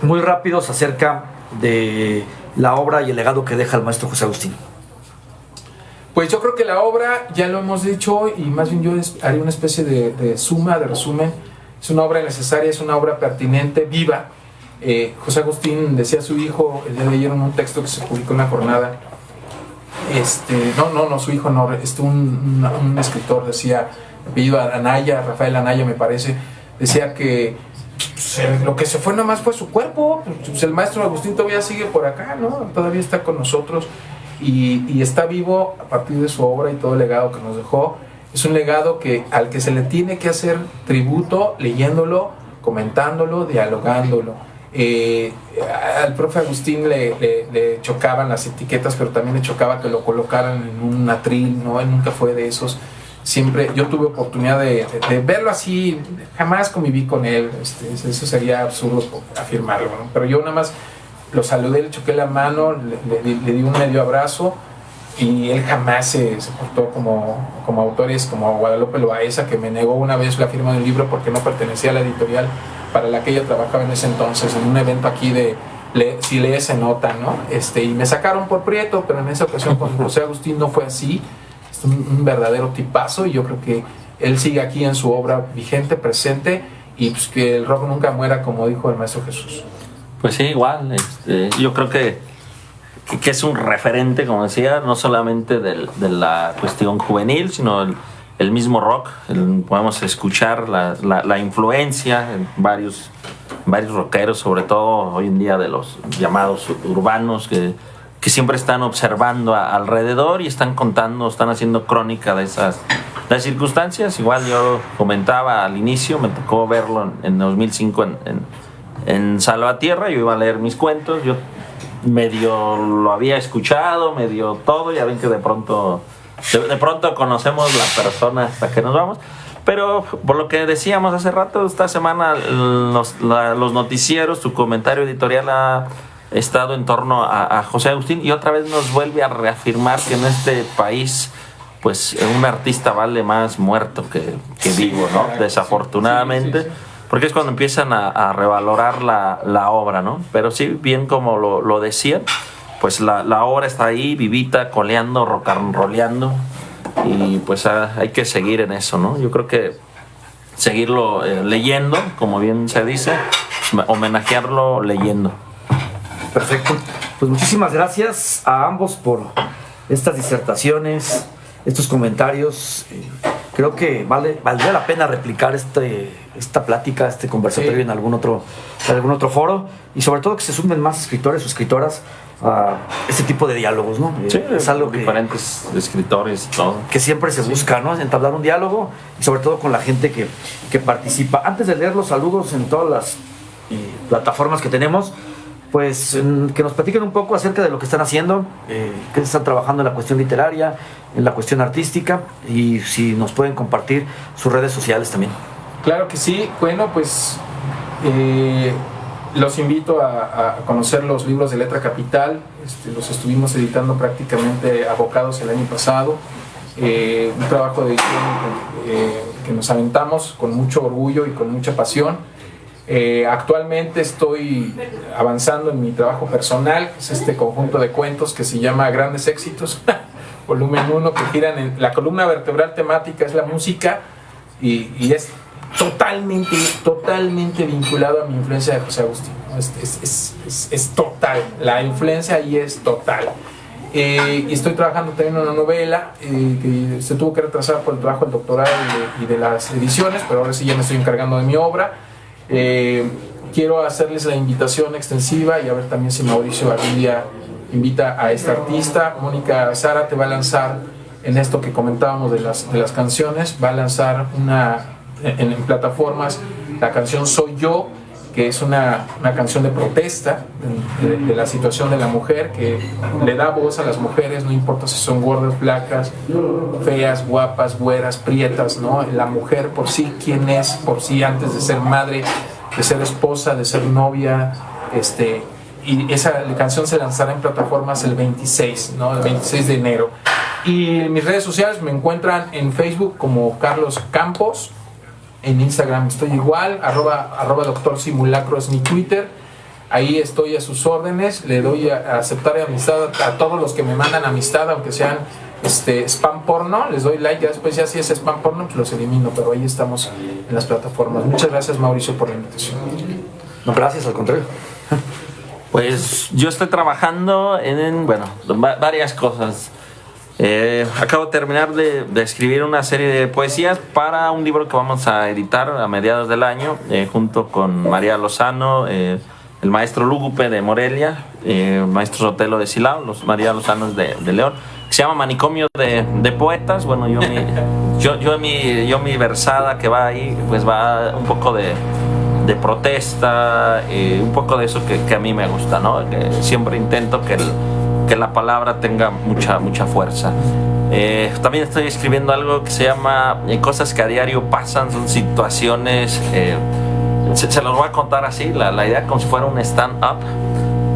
muy rápidos acerca de la obra y el legado que deja el maestro José Agustín. Pues yo creo que la obra, ya lo hemos dicho, y más bien yo haría una especie de suma, de resumen. Es una obra necesaria, es una obra pertinente, viva. José Agustín decía a su hijo, el día de ayer en un texto que se publicó en La Jornada, su hijo no, un escritor decía, apellido Anaya, Rafael Anaya me parece, decía que pues, lo que se fue nomás fue su cuerpo. Pues, el maestro Agustín todavía sigue por acá, ¿no? Todavía está con nosotros y está vivo a partir de su obra y todo el legado que nos dejó. Es un legado al que se le tiene que hacer tributo leyéndolo, comentándolo, dialogándolo. Al profe Agustín le chocaban las etiquetas, pero también le chocaba que lo colocaran en un atril, ¿no? Él nunca fue de esos. Siempre, yo tuve oportunidad de verlo así, jamás conviví con él, eso sería absurdo afirmarlo, ¿no? Pero yo nada más lo saludé, le choqué la mano, le di un medio abrazo, y él jamás se portó como autores como Guadalupe Loaesa, que me negó una vez la firma del libro porque no pertenecía a la editorial para la que ella trabajaba en ese entonces, en un evento aquí de Si Lees se nota, ¿no? Y me sacaron por prieto, pero en esa ocasión con José Agustín no fue así. Es un verdadero tipazo, y yo creo que él sigue aquí en su obra vigente, presente, y pues que el rock nunca muera, como dijo el maestro Jesús. Pues sí, igual, yo creo que es un referente, como decía, no solamente de la cuestión juvenil, sino el mismo rock. Podemos escuchar la influencia en varios rockeros, sobre todo hoy en día de los llamados urbanos, que siempre están observando alrededor y están contando, están haciendo crónica de esas circunstancias. Igual yo comentaba al inicio, me tocó verlo en 2005 en Salvatierra. Yo iba a leer mis cuentos, yo medio lo había escuchado, medio todo, ya ven que de pronto conocemos la persona hasta que nos vamos. Pero por lo que decíamos hace rato, esta semana los noticieros, su comentario editorial ha estado en torno a José Agustín, y otra vez nos vuelve a reafirmar que en este país pues un artista vale más muerto que vivo, ¿no? Desafortunadamente. Sí. Porque es cuando empiezan a revalorar la obra, ¿no? Pero sí, bien como lo decían, pues la obra está ahí, vivita, coleando, rock and rolleando, y pues hay que seguir en eso, ¿no? Yo creo que seguirlo leyendo, como bien se dice, homenajearlo leyendo. Perfecto. Pues muchísimas gracias a ambos por estas disertaciones, estos comentarios. Creo que valdría la pena replicar esta plática, este conversatorio, sí, en algún otro foro, y sobre todo que se sumen más escritores o escritoras a este tipo de diálogos, ¿no? Sí, es algo diferentes escritores y todo. Que siempre se busca, ¿no? Entablar un diálogo, y sobre todo con la gente que participa. Antes de leer los saludos en todas las plataformas que tenemos, pues que nos platiquen un poco acerca de lo que están haciendo, que están trabajando en la cuestión literaria, en la cuestión artística, y si nos pueden compartir sus redes sociales también. Claro que sí. Bueno, pues los invito a conocer los libros de Letra Capital. Los estuvimos editando prácticamente abocados el año pasado. Un trabajo de edición que nos aventamos con mucho orgullo y con mucha pasión. Actualmente estoy avanzando en mi trabajo personal, es este conjunto de cuentos que se llama Grandes Éxitos, volumen 1, que giran en la columna vertebral temática, es la música, y es totalmente vinculado a mi influencia de José Agustín. Es total, la influencia ahí es total. Y estoy trabajando también en una novela que se tuvo que retrasar por el trabajo del doctorado y de las ediciones, pero ahora sí ya me estoy encargando de mi obra. Quiero hacerles la invitación extensiva y a ver también si Mauricio algún día invita a esta artista. Mónica Zárate va a lanzar, en esto que comentábamos de las canciones, va a lanzar en plataformas la canción Soy Yo, que es una canción de protesta de la situación de la mujer, que le da voz a las mujeres, no importa si son gordas, flacas, feas, guapas, güeras, prietas, ¿no? La mujer por sí, quién es por sí antes de ser madre, de ser esposa, de ser novia, y esa canción se lanzará en plataformas el 26, ¿no? El 26 de enero. Y en mis redes sociales me encuentran en Facebook como Carlos Campos. En Instagram estoy igual, arroba Doctor Simulacro es mi Twitter. Ahí estoy a sus órdenes. Le doy a aceptar amistad a todos los que me mandan amistad, aunque sean spam porno. Les doy like, ya después ya si es spam porno pues los elimino, pero ahí estamos en las plataformas. Muchas gracias, Mauricio, por la invitación. No, gracias, al contrario. Pues yo estoy trabajando en varias cosas. Acabo de terminar de escribir una serie de poesías para un libro que vamos a editar a mediados del año, junto con María Lozano, el maestro Lúgupe de Morelia, el maestro Sotelo de Silao, María Lozano es de León, que se llama Manicomio de Poetas. Bueno, mi versada que va ahí, pues va un poco de protesta, un poco de eso que a mí me gusta, ¿no? Que siempre intento que la palabra tenga mucha fuerza. También estoy escribiendo algo que se llama Cosas que a diario pasan, son situaciones, se los voy a contar así, la idea como si fuera un stand-up,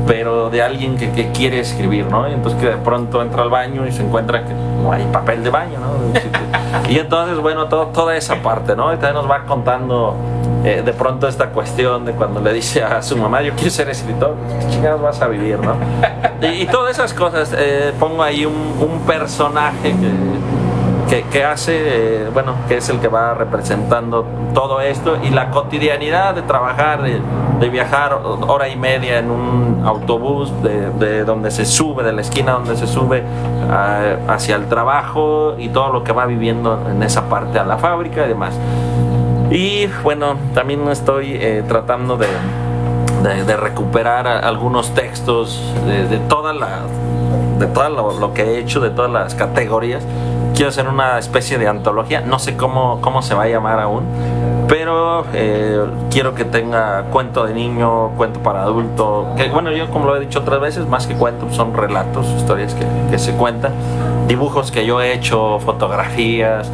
pero de alguien que quiere escribir, ¿no? Y entonces que de pronto entra al baño y se encuentra que no hay papel de baño, ¿no? Y entonces, bueno, toda esa parte, ¿no? Y también nos va contando de pronto esta cuestión de cuando le dice a su mamá, yo quiero ser escritor, ¿qué chingados vas a vivir, no? Y todas esas cosas. Pongo ahí un personaje que hace, que es el que va representando todo esto, y la cotidianidad de trabajar, de viajar hora y media en un autobús de donde se sube, de la esquina donde se sube hacia el trabajo, y todo lo que va viviendo en esa parte a la fábrica y demás. Y bueno, también estoy tratando de recuperar algunos textos de todo lo que he hecho, de todas las categorías. Quiero hacer una especie de antología, no sé cómo se va a llamar aún, pero quiero que tenga cuento de niño, cuento para adulto, que bueno, yo como lo he dicho otras veces, más que cuentos son relatos, historias que se cuentan, dibujos que yo he hecho, fotografías,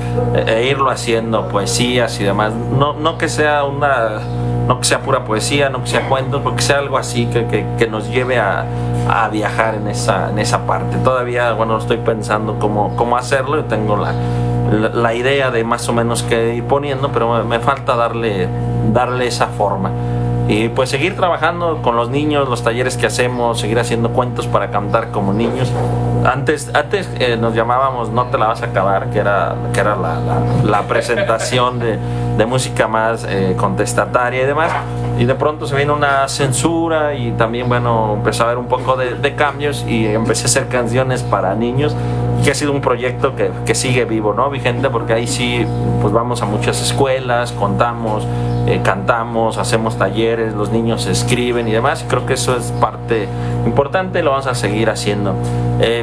irlo haciendo, poesías y demás, no que sea pura poesía, no que sea cuentos, porque sea algo así que nos lleve a viajar en esa parte. Todavía, estoy pensando cómo hacerlo, y tengo la idea de más o menos qué ir poniendo, pero me falta darle esa forma. Y pues seguir trabajando con los niños, los talleres que hacemos, seguir haciendo cuentos para cantar como niños. Antes nos llamábamos No te la vas a acabar, que era la presentación de música más contestataria y demás. Y de pronto se vino una censura y también, empezó a haber un poco de cambios, y empecé a hacer canciones para niños, que ha sido un proyecto que sigue vivo, ¿no? Vigente, porque ahí sí, pues vamos a muchas escuelas, contamos, cantamos, hacemos talleres, los niños escriben y demás, y creo que eso es parte importante, lo vamos a seguir haciendo.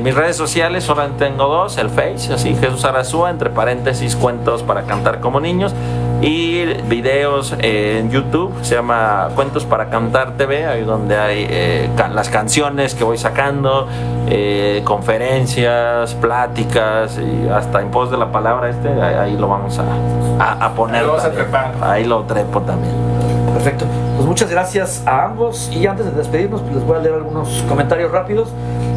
Mis redes sociales solamente tengo dos, el Face, así, Jesús Arazúa, entre paréntesis, cuentos para cantar como niños, y videos en YouTube, se llama Cuentos para Cantar TV, ahí donde hay las canciones que voy sacando, conferencias, pláticas y hasta en pos de la palabra ahí lo vamos a poner. Ahí lo vas a trepar. Ahí lo trepo también. Perfecto. Pues muchas gracias a ambos y antes de despedirnos pues les voy a leer algunos comentarios rápidos.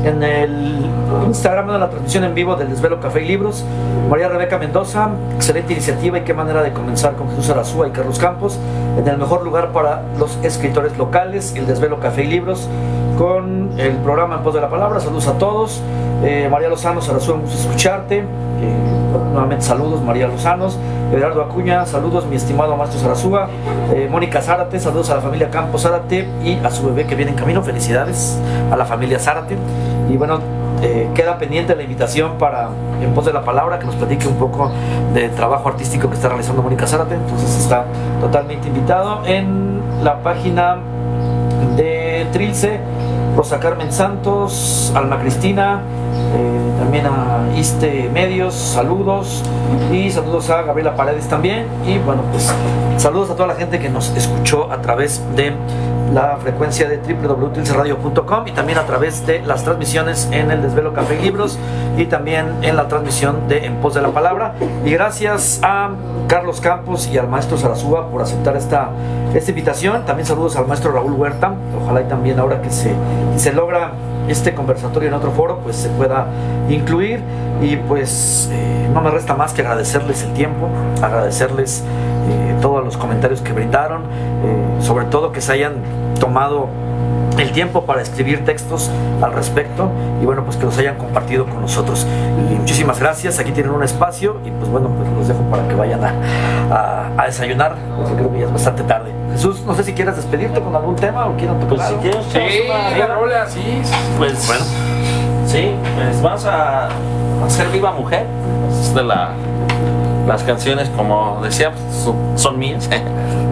En el Instagram de la transmisión en vivo del Desvelo Café y Libros, María Rebeca Mendoza, excelente iniciativa y qué manera de comenzar con Jesús Arazúa y Carlos Campos en el mejor lugar para los escritores locales, el Desvelo Café y Libros, con el programa En Pos de la Palabra. Saludos a todos. María Lozano, Arazúa, un gusto escucharte. Nuevamente saludos, María Lozano. Everardo Acuña, saludos, mi estimado maestro Arazúa. Mónica Zárate, saludos a la familia Campos Zárate y a su bebé que viene en camino. Felicidades a la familia Zárate. Y bueno, queda pendiente la invitación para En Pos de la Palabra, que nos platique un poco del trabajo artístico que está realizando Mónica Zárate. Entonces está totalmente invitado. En la página de Trilce, Rosa Carmen Santos, Alma Cristina, también a Iste Medios, saludos, y saludos a Gabriela Paredes también. Y bueno, pues saludos a toda la gente que nos escuchó a través de la frecuencia de www.trilceradio.com y también a través de las transmisiones en el Desvelo Café y Libros y también en la transmisión de En Pos de la Palabra. Y gracias a Carlos Campos y al maestro Arazúa por aceptar esta invitación. También saludos al maestro Raúl Huerta. Ojalá y también ahora que se logra este conversatorio en otro foro, pues se pueda incluir. Y pues no me resta más que agradecerles el tiempo, agradecerles todos los comentarios que brindaron, sobre todo que se hayan tomado el tiempo para escribir textos al respecto y bueno, pues que los hayan compartido con nosotros. Y muchísimas gracias, aquí tienen un espacio y pues bueno, pues los dejo para que vayan a desayunar, porque creo que ya es bastante tarde. Jesús, no sé si quieres despedirte con algún tema o quieres tocar algo. Si quieres, Sí, la rola, sí. pues Bueno. sí, pues vamos a hacer Viva Mujer. Es de las canciones, como decía, pues, son mías.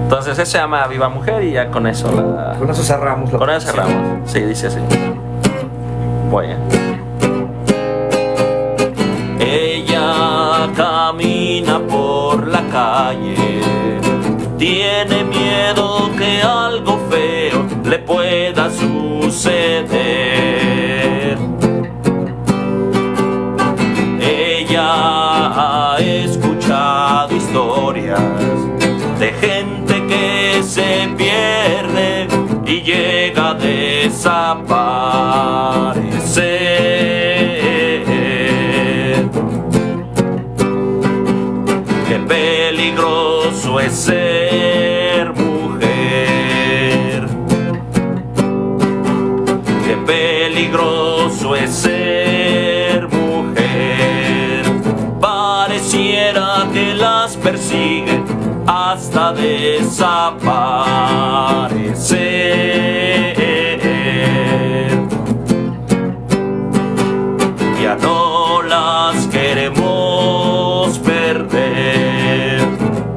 Entonces ese se llama Viva Mujer y ya con eso Con eso cerramos la con eso cerramos. Sí, dice así. Voy. Ella camina por la calle, tiene miedo que algo feo le pueda suceder. Ella ha escuchado historias de gente que se pierde y llega a desaparecer. Qué peligroso es ser mujer. Qué peligroso es ser mujer. Pareciera que las persigue hasta desaparecer. Ya no las queremos perder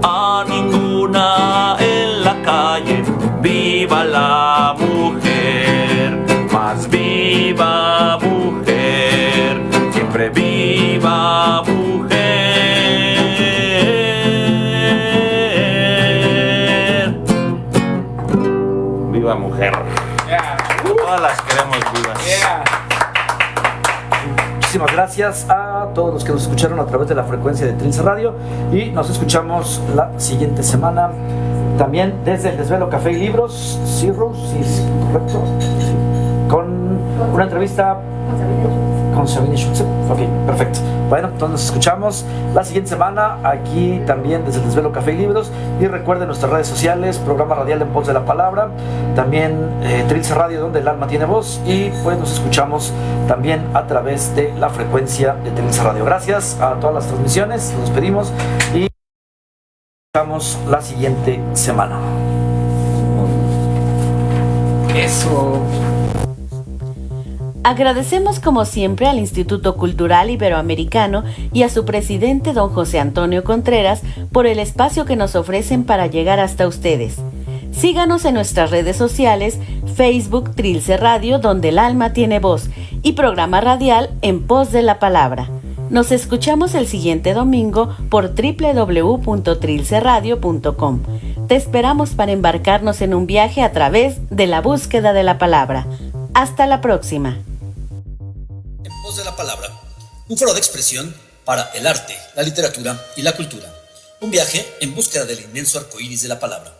a ninguna en la calle. Viva la mujer, más viva mujer, siempre viva mujer. Viva mujer. Yeah. Todas las queremos vivas. Yeah. Muchísimas gracias a todos los que nos escucharon a través de la frecuencia de Trilce Radio y nos escuchamos la siguiente semana también desde el Desvelo Café y Libros. Sí, Rose, sí, es correcto. Sí. Con una entrevista con Sabine Schulze. Ok, perfecto. Bueno, entonces nos escuchamos la siguiente semana aquí también desde el Desvelo Café y Libros. Y recuerden nuestras redes sociales, programa radial En Pos de la Palabra, también Trilce Radio, donde el alma tiene voz. Y pues nos escuchamos también a través de la frecuencia de Trilce Radio. Gracias a todas las transmisiones, nos despedimos y nos escuchamos la siguiente semana. Eso. Agradecemos como siempre al Instituto Cultural Iberoamericano y a su presidente don José Antonio Contreras por el espacio que nos ofrecen para llegar hasta ustedes. Síganos en nuestras redes sociales, Facebook Trilce Radio, donde el alma tiene voz, y programa radial En Pos de la Palabra. Nos escuchamos el siguiente domingo por www.trilceradio.com. Te esperamos para embarcarnos en un viaje a través de la búsqueda de la palabra. Hasta la próxima. En pos de la palabra, un foro de expresión para el arte, la literatura y la cultura. Un viaje en búsqueda del inmenso arcoíris de la palabra.